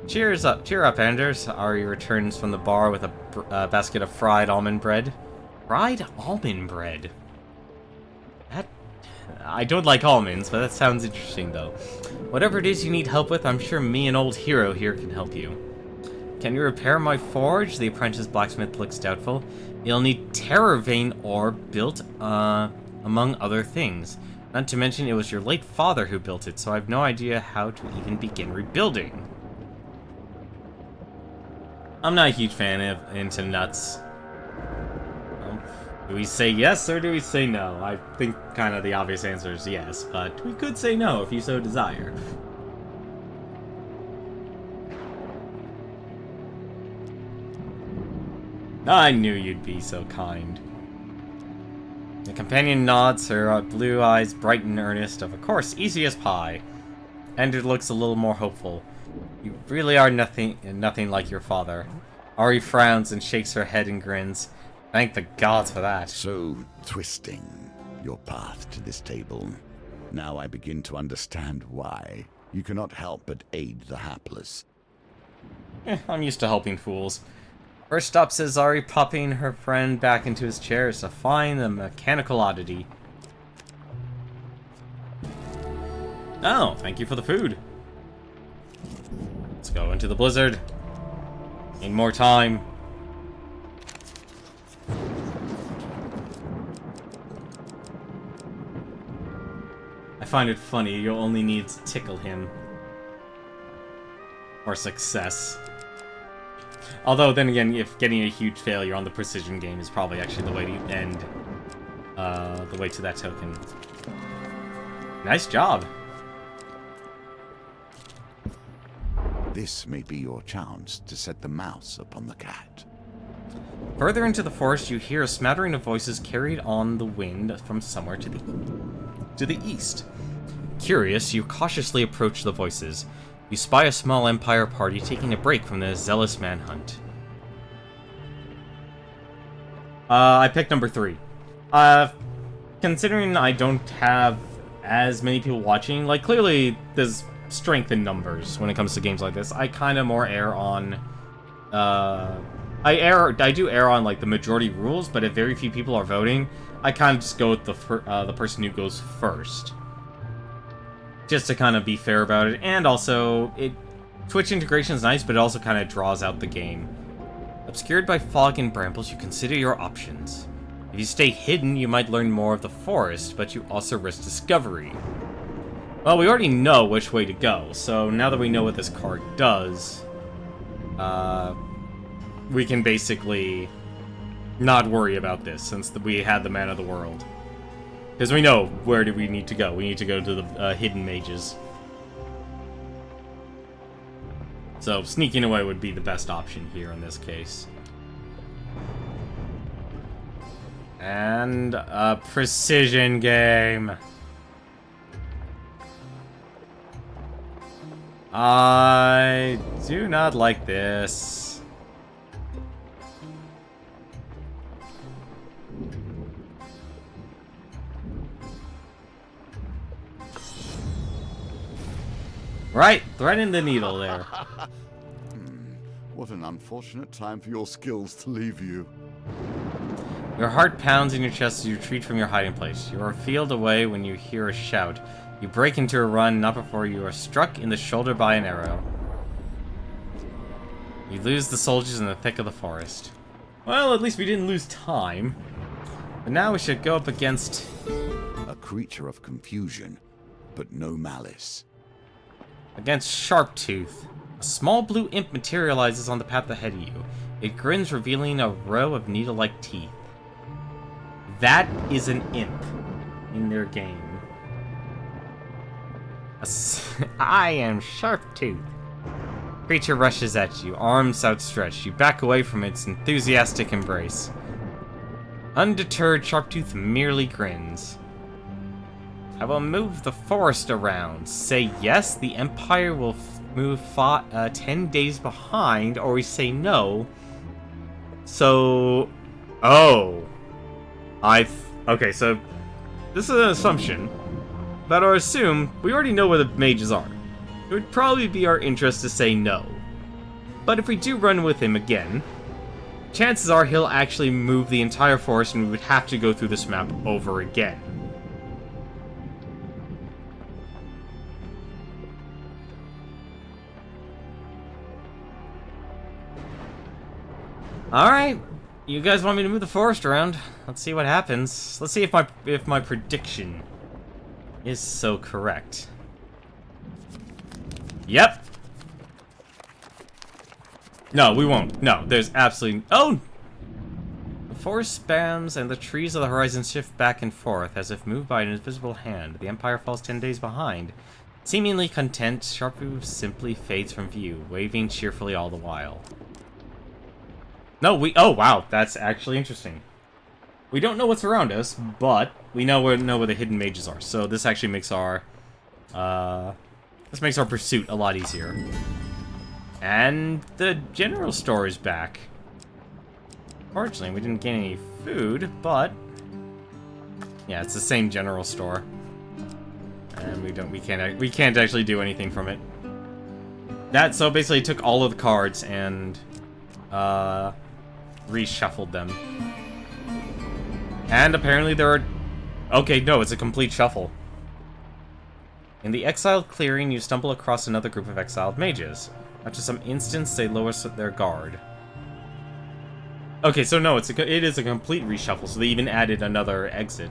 Speaker 1: Cheer up, Anders. Ari returns from the bar with a basket of fried almond bread. Fried almond bread? I don't like almonds, but that sounds interesting, though. Whatever it is you need help with, I'm sure me and old hero here can help you. Can you repair my forge? The apprentice blacksmith looks doubtful. You'll need terror vein ore built, among other things. Not to mention it was your late father who built it, so I have no idea how to even begin rebuilding. I'm not a huge fan of into nuts. Do we say yes or do we say no? I think kind of the obvious answer is yes, but we could say no if you so desire. I knew you'd be so kind. The companion nods, her blue eyes bright and earnest, of course, easy as pie. Ender looks a little more hopeful. You really are nothing like your father. Ari frowns and shakes her head and grins. Thank the gods for that.
Speaker 2: So twisting your path to this table. Now I begin to understand why you cannot help but aid the hapless.
Speaker 1: I'm used to helping fools. First stop, says Ari, popping her friend back into his chair, is to find the mechanical oddity. Oh, thank you for the food. Let's go into the blizzard. Need more time. I find it funny, you'll only need to tickle him. Or success. Although, then again, if getting a huge failure on the precision game is probably actually the way to end the way to that token. Nice job.
Speaker 2: This may be your chance to set the mouse upon the cat.
Speaker 1: Further into the forest, you hear a smattering of voices carried on the wind from somewhere to the east. Curious, you cautiously approach the voices. You spy a small Empire party taking a break from the zealous manhunt. I picked number 3. Considering I don't have as many people watching, like, clearly there's strength in numbers when it comes to games like this. I kind of more err on, I do err on, like, the majority rules, but if very few people are voting, I kind of just go with the person who goes first. Just to kind of be fair about it, and also, Twitch integration is nice, but it also kind of draws out the game. Obscured by fog and brambles, you consider your options. If you stay hidden, you might learn more of the forest, but you also risk discovery. Well, we already know which way to go, so now that we know what this card does, we can basically not worry about this, since we had the Man of the World. Because we know where do we need to go. We need to go to the hidden mages. So sneaking away would be the best option here in this case. And a precision game. I do not like this. Right, threading the needle there.
Speaker 2: What an unfortunate time for your skills to leave you.
Speaker 1: Your heart pounds in your chest as you retreat from your hiding place. You are a field away when you hear a shout. You break into a run, not before you are struck in the shoulder by an arrow. You lose the soldiers in the thick of the forest. Well, at least we didn't lose time. But now we should go up against...
Speaker 2: A creature of confusion, but no malice.
Speaker 1: Against Sharptooth. A small blue imp materializes on the path ahead of you. It grins, revealing a row of needle-like teeth. That is an imp in their game. I am Sharptooth. Creature rushes at you, arms outstretched. You back away from its enthusiastic embrace. Undeterred, Sharptooth merely grins. I will move the forest around. Say yes, the Empire will move 10 days behind, or we say no. So... Oh. Okay, so... This is an assumption. But I assume we already know where the mages are. It would probably be our interest to say no. But if we do run with him again, chances are he'll actually move the entire forest and we would have to go through this map over again. Alright, you guys want me to move the forest around? Let's see what happens. Let's see if my prediction is so correct. Yep. No, we won't. No, there's absolutely... Oh! The forest spans and the trees of the horizon shift back and forth as if moved by an invisible hand. The Empire falls 10 days behind. Seemingly content, Sharptooth simply fades from view, waving cheerfully all the while. No, oh, wow, that's actually interesting. We don't know what's around us, but we know where the hidden mages are. So this actually makes our pursuit a lot easier. And the general store is back. Fortunately, we didn't get any food, but yeah, it's the same general store, and we can't actually do anything from it. So basically, took all of the cards and reshuffled them. And apparently there are... Okay, no, it's a complete shuffle. In the exiled clearing, you stumble across another group of exiled mages. After some instants, they lower their guard. Okay, so no, it is a complete reshuffle, so they even added another exit.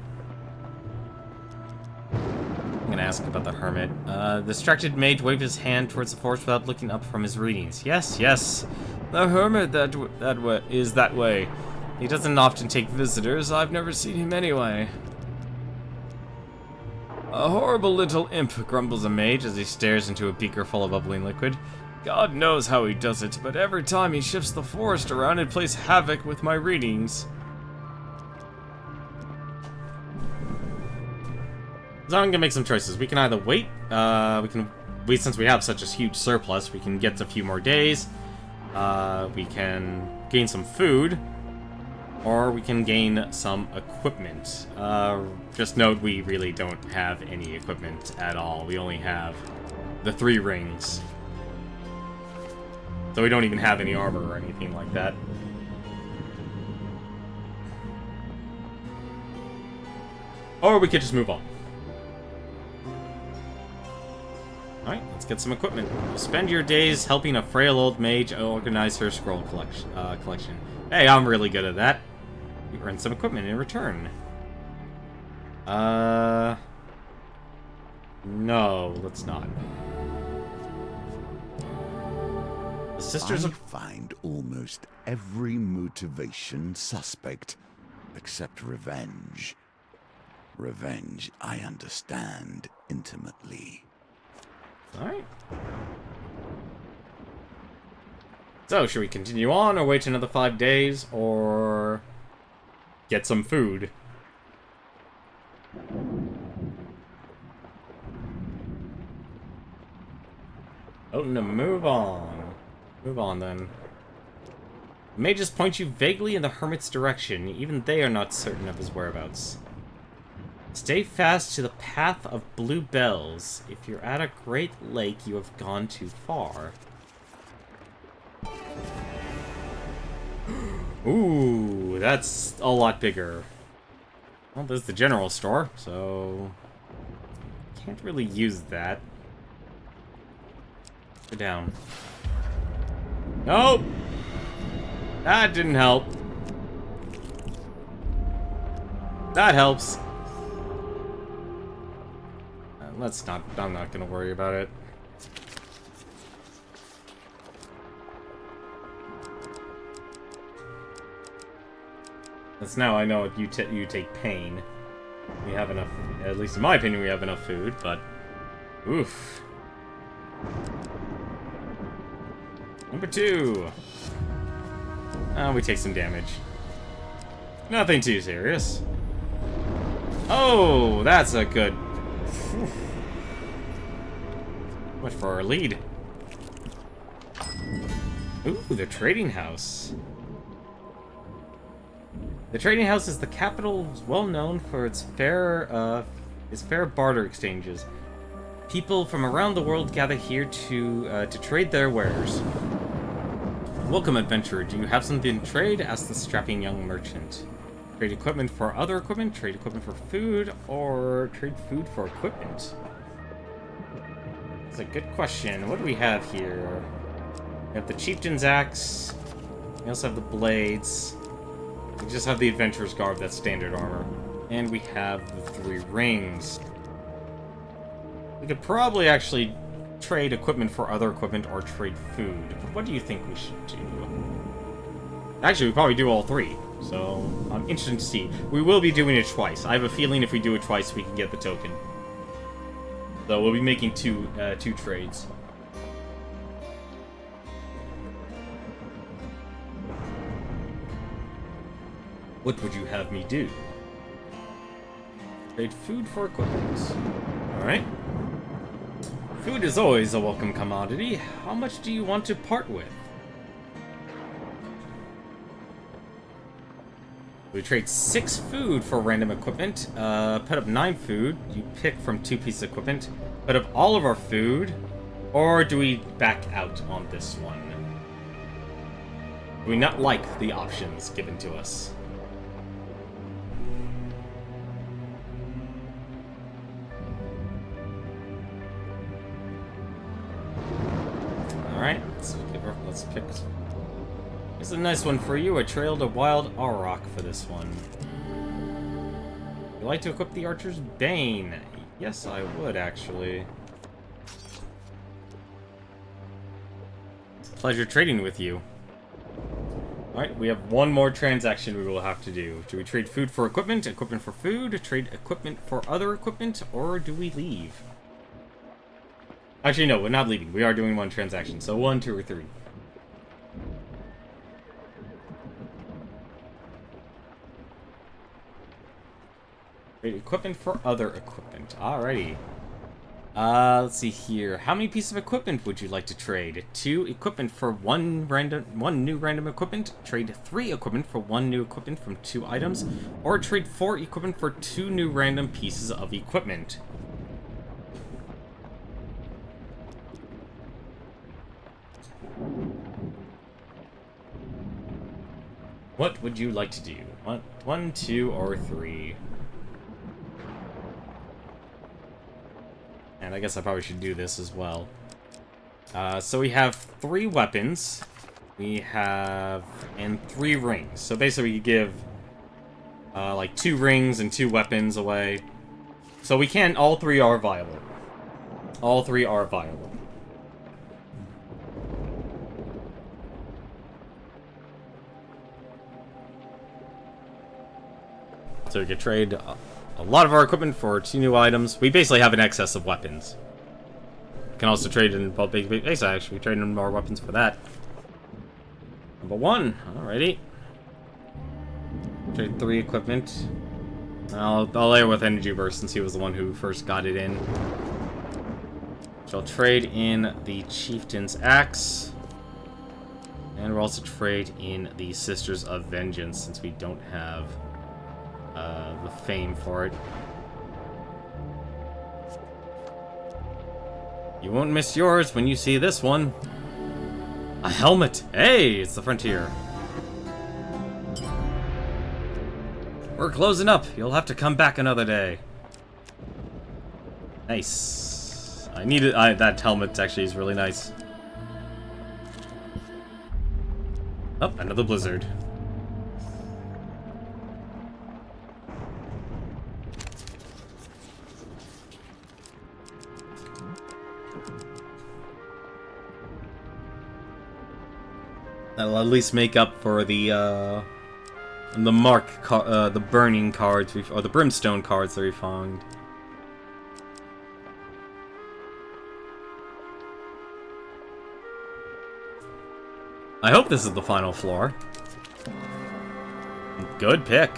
Speaker 1: I'm gonna ask about the hermit. The distracted mage waved his hand towards the forest without looking up from his readings. Yes, yes, the hermit is that way. He doesn't often take visitors. I've never seen him anyway. A horrible little imp, grumbles a mage as he stares into a beaker full of bubbling liquid. God knows how he does it, but every time he shifts the forest around, it plays havoc with my readings. So I'm gonna make some choices. We can either wait, since we have such a huge surplus, we can get a few more days. We can gain some food, or we can gain some equipment. Just note, we really don't have any equipment at all. We only have the 3 rings. So we don't even have any armor or anything like that. Or we could just move on. Alright, let's get some equipment. You spend your days helping a frail old mage organize her scroll collection. Hey, I'm really good at that. You earn some equipment in return. No, let's not. The Sisters
Speaker 2: I
Speaker 1: of...
Speaker 2: find almost every motivation suspect, except revenge. Revenge I understand intimately.
Speaker 1: Alright. So, should we continue on, or wait another 5 days, or get some food? Oh, no, move on. Move on, then. The mages point you vaguely in the hermit's direction. Even they are not certain of his whereabouts. Stay fast to the path of blue bells. If you're at a great lake, you have gone too far. Ooh, that's a lot bigger. Well, there's the general store, so... can't really use that. Go down. Nope! That didn't help. That helps. I'm not gonna worry about it. That's now I know you take pain. We have enough, at least in my opinion, we have enough food, but... oof. Number 2. We take some damage. Nothing too serious. Oh, that's a good... much for our lead. Ooh, the trading house. The trading house is the capital, well known for its fair barter exchanges. People from around the world gather here to trade their wares. Welcome, adventurer. Do you have something to trade? Asked the strapping young merchant. Trade equipment for other equipment, trade equipment for food, or trade food for equipment? That's a good question. What do we have here? We have the chieftain's axe. We also have the blades. We just have the adventurer's garb, that's standard armor. And we have the 3 rings. We could probably actually trade equipment for other equipment or trade food. But what do you think we should do? Actually, we probably do all 3. So, I'm interested to see. We will be doing it twice. I have a feeling if we do it twice, we can get the token. So, we'll be making two trades. What would you have me do? Trade food for equipment. Alright. Food is always a welcome commodity. How much do you want to part with? We trade 6 food for random equipment. Put up 9 food. You pick from 2 pieces of equipment. Put up all of our food. Or do we back out on this one? Do we not like the options given to us? Alright, let's pick. Here's a nice one for you. A trail to Wild Auroch for this one. Would you like to equip the Archer's Bane? Yes, I would, actually. Pleasure trading with you. Alright, we have one more transaction we will have to do. Do we trade food for equipment, equipment for food, trade equipment for other equipment, or do we leave? Actually, no, we're not leaving. We are doing one transaction. So 1, 2, or 3. Trade equipment for other equipment. Alrighty. Let's see here. How many pieces of equipment would you like to trade? 2 equipment for one new random equipment. Trade 3 equipment for 1 new equipment from 2 items. Or trade 4 equipment for 2 new random pieces of equipment. What would you like to do? 1, 2, or 3? And I guess I probably should do this as well. So we have 3 weapons. And 3 rings. So basically we give, like 2 rings and 2 weapons away. So we can, all 3 are viable. All 3 are viable. So we could trade a lot of our equipment for 2 new items. We basically have an excess of weapons. We can also trade in, well, basically, actually, trade in more weapons for that. Number 1, alrighty. Trade 3 equipment. I'll layer with Energy Burst since he was the one who first got it in. So I'll trade in the Chieftain's Axe. And we'll also trade in the Sisters of Vengeance since we don't have the fame for it. You won't miss yours when you see this one. A helmet! Hey, it's the Frontier. We're closing up. You'll have to come back another day. Nice. I needed that helmet actually is really nice. Oh, another blizzard. That'll at least make up for the the burning cards or the brimstone cards that we found. I hope this is the final floor. Good pick.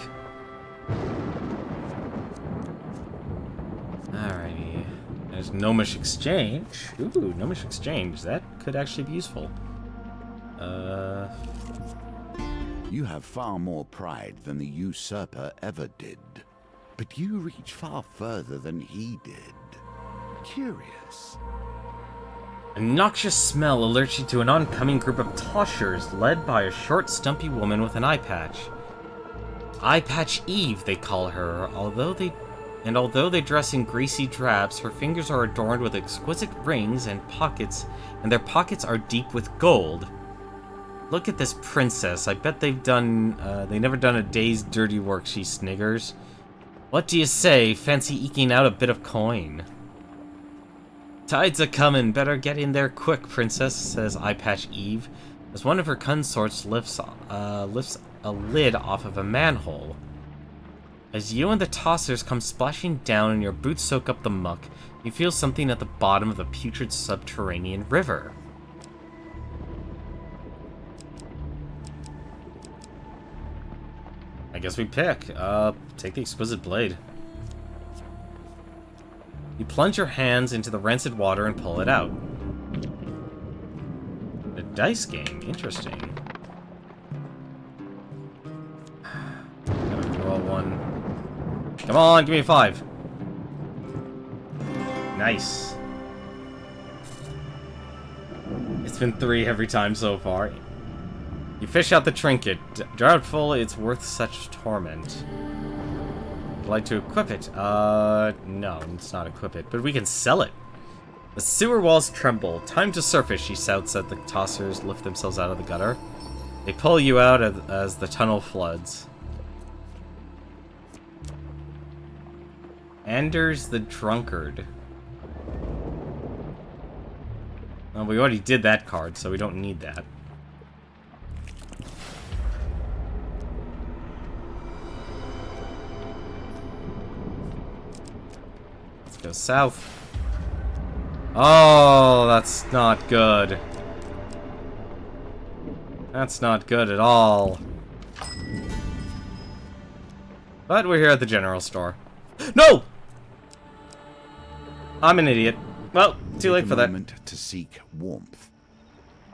Speaker 1: Alrighty. There's Gnomish Exchange. Ooh, Gnomish Exchange. That could actually be useful.
Speaker 2: You have far more pride than the usurper ever did. But you reach far further than he did. Curious.
Speaker 1: A noxious smell alerts you to an oncoming group of toshers led by a short, stumpy woman with an eye patch. Eye Patch Eve, they call her, although they dress in greasy drabs, her fingers are adorned with exquisite rings and pockets, and their pockets are deep with gold. Look at this princess. I bet they never done a day's dirty work, she sniggers. What do you say? Fancy eking out a bit of coin? Tide's a-comin', better get in there quick, princess, says Eye Patch Eve, as one of her consorts lifts a lid off of a manhole. As you and the tossers come splashing down and your boots soak up the muck, you feel something at the bottom of the putrid subterranean river. I guess we pick. Take the Exquisite Blade. You plunge your hands into the rancid water and pull it out. A dice game. Interesting. Gotta roll 1. Come on, give me a 5. Nice. It's been 3 every time so far. You fish out the trinket. Doubtful it's worth such torment. Would like to equip it? No, let's not equip it. But we can sell it. The sewer walls tremble. Time to surface, she shouts as the tossers lift themselves out of the gutter. They pull you out as the tunnel floods. Anders the Drunkard. Well, we already did that card, so we don't need that. Let's go south. Oh, that's not good. That's not good at all. But we're here at the general store. No! I'm an idiot. Well, too late for that.
Speaker 2: Moment to seek warmth.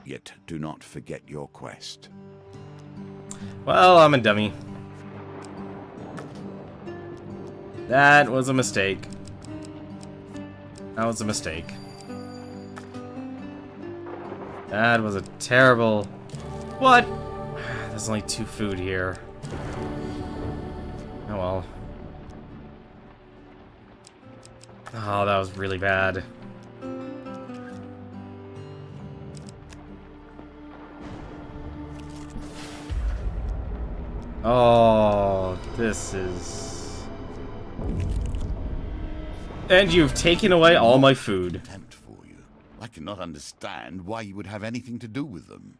Speaker 2: Yet do not forget your quest.
Speaker 1: Well, I'm a dummy. That was a mistake. That was a mistake. That was a terrible... What? There's only 2 food here. Oh well. Oh, that was really bad. Oh, this is... And you've taken away all my food.
Speaker 2: Contempt for you. I cannot understand why you would have anything to do with them.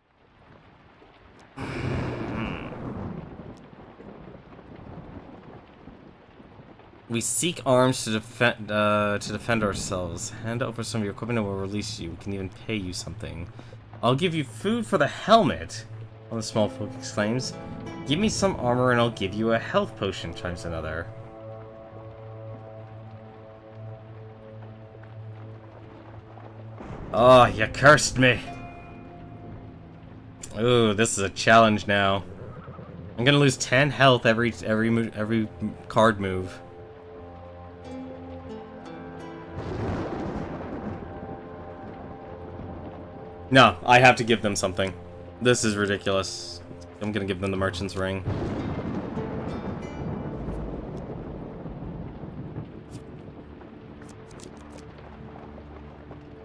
Speaker 1: We seek arms to defend ourselves. Hand over some of your equipment and we'll release you. We can even pay you something. I'll give you food for the helmet, one of the small folk exclaims. Give me some armor and I'll give you a health potion, chimes another. Oh, you cursed me. Ooh, this is a challenge now. I'm gonna lose 10 health every card move. No, I have to give them something. This is ridiculous. I'm gonna give them the merchant's ring.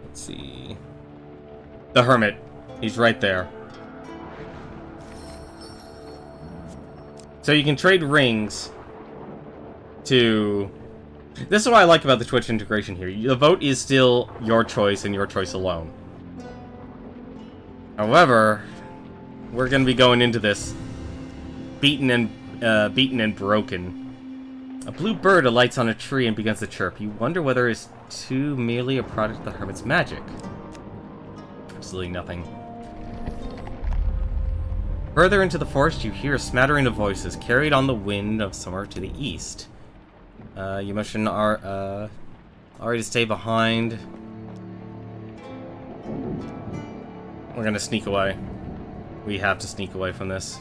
Speaker 1: Let's see. The hermit. He's right there. So you can trade rings to... This is what I like about the Twitch integration here. The vote is still your choice and your choice alone. However, we're going to be going into this beaten and broken. A blue bird alights on a tree and begins to chirp. You wonder whether it's too merely a product of the hermit's magic. Absolutely nothing. Further into the forest, you hear a smattering of voices carried on the wind of somewhere to the east. You motion Ari to stay behind. We're gonna sneak away. We have to sneak away from this.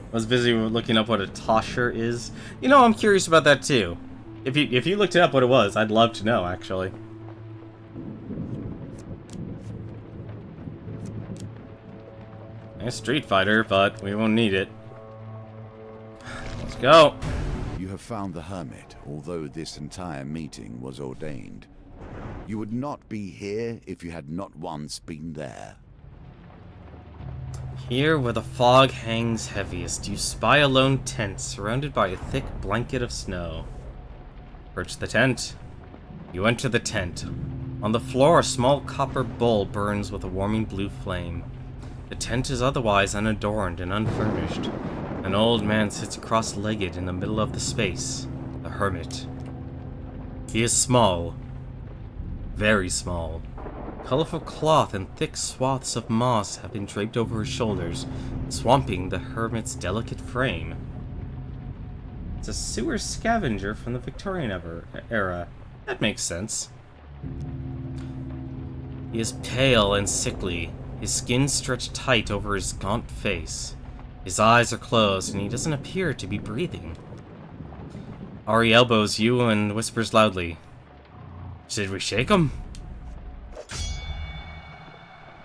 Speaker 1: I was busy looking up what a tosher is. You know, I'm curious about that too. If you looked up what it was, I'd love to know, actually. A Street Fighter, but we won't need it. Let's go.
Speaker 2: You have found the hermit, although this entire meeting was ordained. You would not be here if you had not once been there.
Speaker 1: Here where the fog hangs heaviest, you spy a lone tent surrounded by a thick blanket of snow. Approach the tent. You enter the tent. On the floor, a small copper bowl burns with a warming blue flame. The tent is otherwise unadorned and unfurnished. An old man sits cross-legged in the middle of the space, the hermit. He is small. Very small. Colorful cloth and thick swaths of moss have been draped over his shoulders, swamping the hermit's delicate frame. It's a sewer scavenger from the Victorian era. That makes sense. He is pale and sickly, his skin stretched tight over his gaunt face. His eyes are closed, and he doesn't appear to be breathing. Ari elbows you and whispers loudly, "Should we shake him?"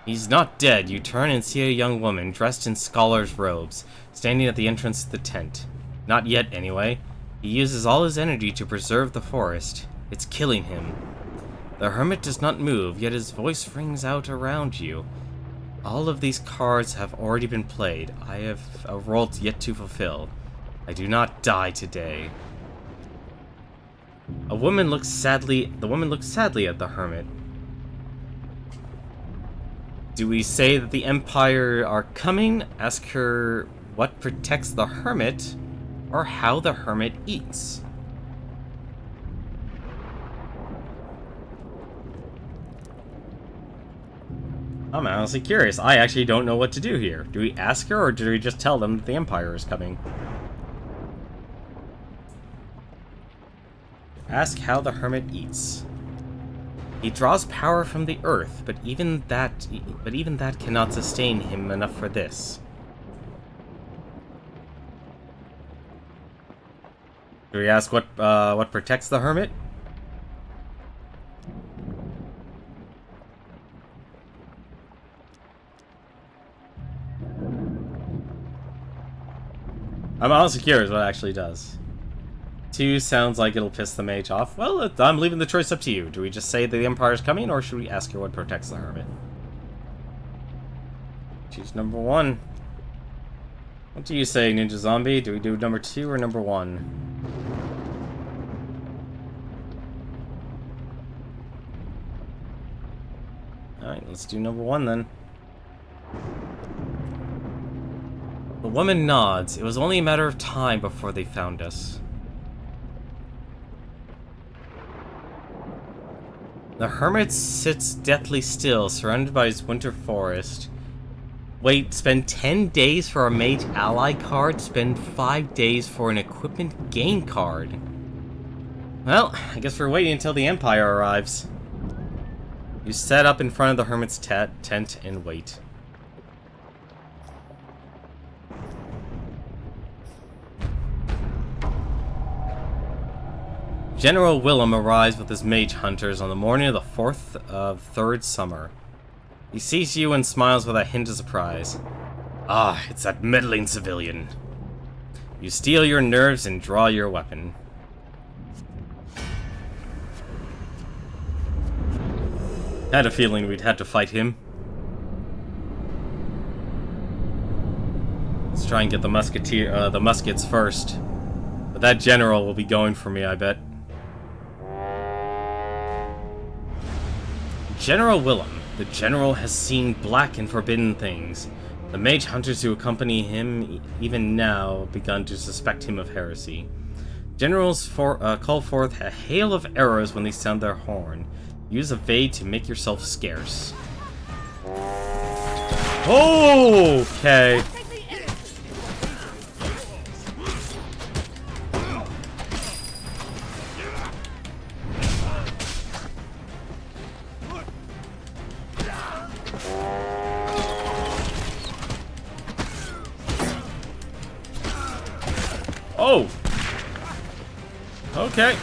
Speaker 1: He's not dead. You turn and see a young woman dressed in scholar's robes, standing at the entrance to the tent. Not yet, anyway. He uses all his energy to preserve the forest. It's killing him. The hermit does not move, yet his voice rings out around you. All of these cards have already been played. I have a role yet to fulfill. I do not die today. The woman looks sadly at the hermit. Do we say that the Empire are coming? Ask her what protects the hermit, or how the hermit eats. I'm honestly curious. I actually don't know what to do here. Do we ask her, or do we just tell them that the Empire is coming? Ask how the hermit eats. He draws power from the earth, but even that cannot sustain him enough for this. Do we ask what protects the hermit? I'm honestly curious what it actually does. 2 sounds like it'll piss the mage off. Well, I'm leaving the choice up to you. Do we just say that the Empire is coming, or should we ask her what protects the hermit? Choose number 1. What do you say, Ninja Zombie? Do we do number 2 or number 1? Alright, let's do number 1 then. The woman nods. It was only a matter of time before they found us. The hermit sits deathly still, surrounded by his winter forest. Wait, spend 10 days for a mage ally card? Spend 5 days for an equipment gain card? Well, I guess we're waiting until the Empire arrives. You set up in front of the hermit's tent and wait. General Willem arrives with his mage hunters on the morning of the 4th of 3rd summer. He sees you and smiles with a hint of surprise. Ah, it's that meddling civilian. You steel your nerves and draw your weapon. Had a feeling we'd had to fight him. Let's try and get the muskets first. But that general will be going for me, I bet. General Willem. The general has seen black and forbidden things. The mage hunters who accompany him, even now, have begun to suspect him of heresy. Generals call forth a hail of arrows when they sound their horn. Use evade to make yourself scarce. Okay. Oh! Okay.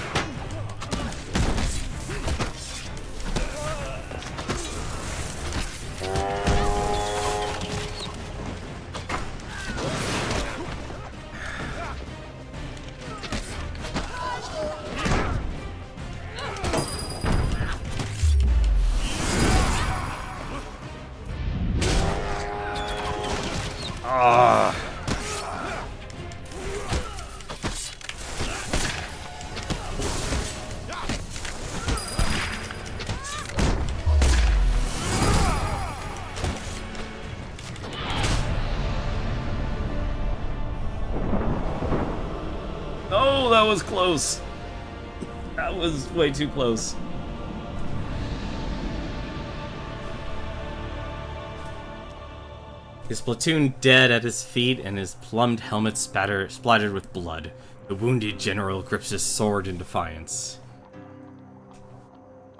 Speaker 1: Oh, that was close. That was way too close. His platoon dead at his feet and his plumed helmet splattered with blood. The wounded general grips his sword in defiance.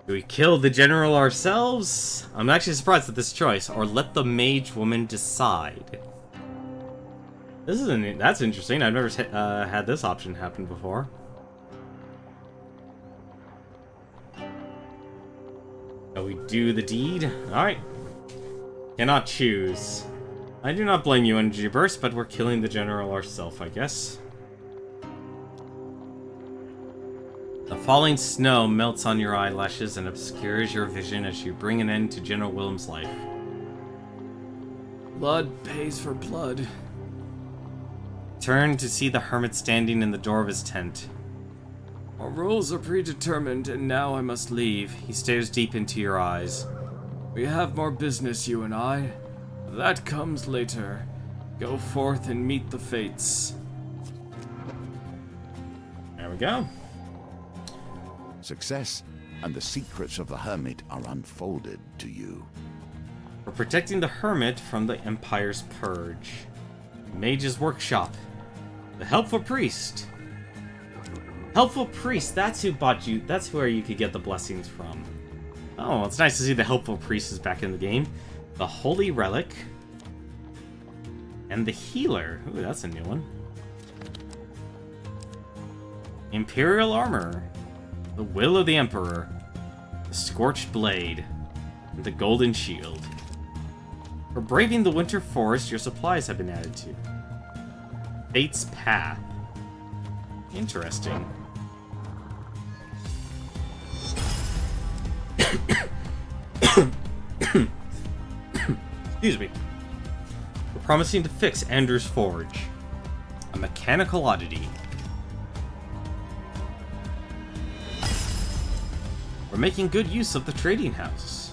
Speaker 1: Do we kill the general ourselves? I'm actually surprised at this choice, or let the mage woman decide. That's interesting. I've never had this option happen before. So we do the deed. Alright. Cannot choose. I do not blame you, Energy Burst, but we're killing the General ourselves, I guess. The falling snow melts on your eyelashes and obscures your vision as you bring an end to General Willem's life.
Speaker 4: Blood pays for blood.
Speaker 1: Turn to see the hermit standing in the door of his tent.
Speaker 4: Our rules are predetermined, and now I must leave.
Speaker 1: He stares deep into your eyes.
Speaker 4: We have more business, you and I. That comes later. Go forth and meet the fates.
Speaker 1: There we go.
Speaker 2: Success and the secrets of the hermit are unfolded to you.
Speaker 1: We're protecting the hermit from the Empire's purge. Mage's workshop. The helpful priest. Helpful priest, that's who bought you. That's where you could get the blessings from. Oh, it's nice to see the helpful priest is back in the game. The holy relic. And the healer. Ooh, that's a new one. Imperial armor. The will of the Emperor. The scorched blade. And the golden shield. For braving the winter forest, your supplies have been added to. Fate's path. Interesting. Excuse me. We're promising to fix Anders Forge. A mechanical oddity. We're making good use of the trading house.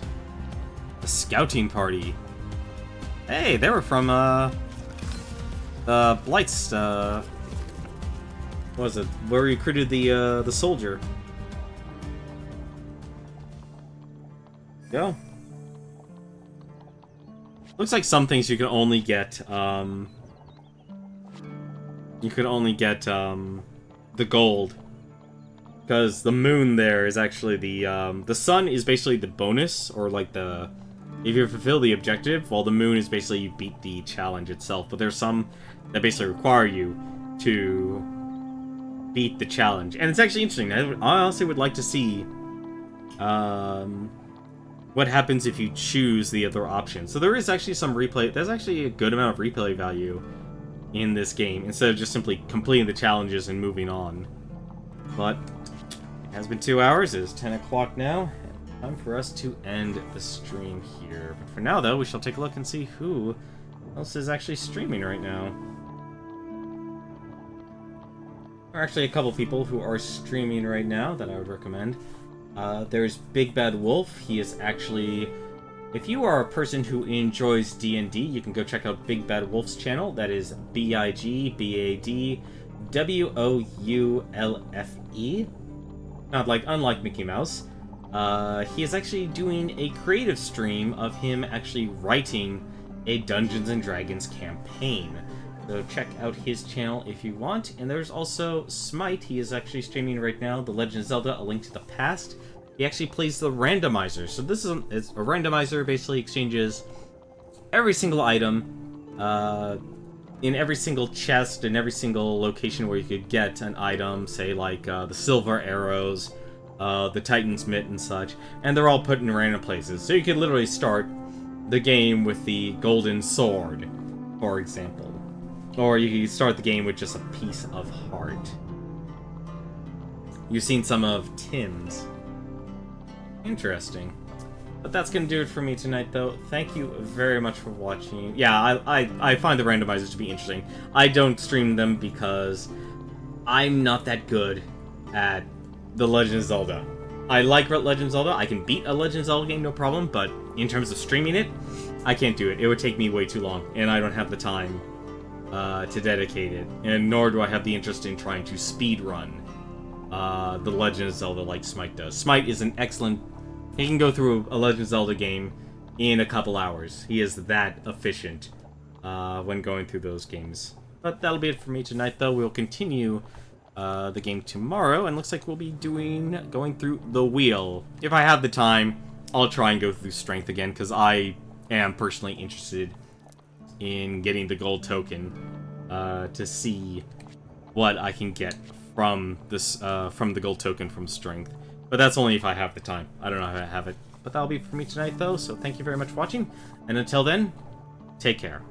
Speaker 1: The scouting party. Hey, they were from, the Blights, what was it? Where we recruited the soldier. Go. Looks like some things you can only get, the gold. Because the moon there is actually the sun is basically the bonus, or like the, if you fulfill the objective, while the moon is basically you beat the challenge itself. But there's some that basically require you to beat the challenge. And it's actually interesting. I honestly would like to see, what happens if you choose the other option. So there is actually some replay, there's actually a good amount of replay value in this game, instead of just simply completing the challenges and moving on. But it has been 2 hours, it is 10 o'clock now. Time for us to end the stream here. But for now, though, we shall take a look and see who else is actually streaming right now. There are actually a couple people who are streaming right now that I would recommend. There's Big Bad Wolf. He is actually... If you are a person who enjoys D&D, you can go check out Big Bad Wolf's channel. That is BIGBADWOULFE. Unlike Mickey Mouse. He is actually doing a creative stream of him actually writing a Dungeons & Dragons campaign. So check out his channel if you want. And there's also Smite. He is actually streaming right now The Legend of Zelda: A Link to the Past. He actually plays the randomizer. So this is it's a randomizer, basically exchanges every single item in every single chest, in every single location where you could get an item, say like the silver arrows, the Titan's Mitt and such, and they're all put in random places. So you could literally start the game with the golden sword, for example. Or you can start the game with just a piece of heart. You've seen some of Tim's. Interesting. But that's going to do it for me tonight, though. Thank you very much for watching. Yeah, I find the randomizers to be interesting. I don't stream them because I'm not that good at The Legend of Zelda. I like Legend of Zelda. I can beat a Legend of Zelda game, no problem. But in terms of streaming it, I can't do it. It would take me way too long. And I don't have the time to dedicate it, and nor do I have the interest in trying to speedrun The Legend of Zelda like Smite does. Smite is an excellent... He can go through a Legend of Zelda game in a couple hours. He is that efficient when going through those games. But that'll be it for me tonight, though. We'll continue the game tomorrow, and looks like we'll be going through the wheel. If I have the time, I'll try and go through Strength again, because I am personally interested in getting the gold token to see what I can get from this from the gold token from Strength. But that's only if I have the time. I don't know if I have it But that'll be for me tonight, though, so thank you very much for watching, and until then, take care.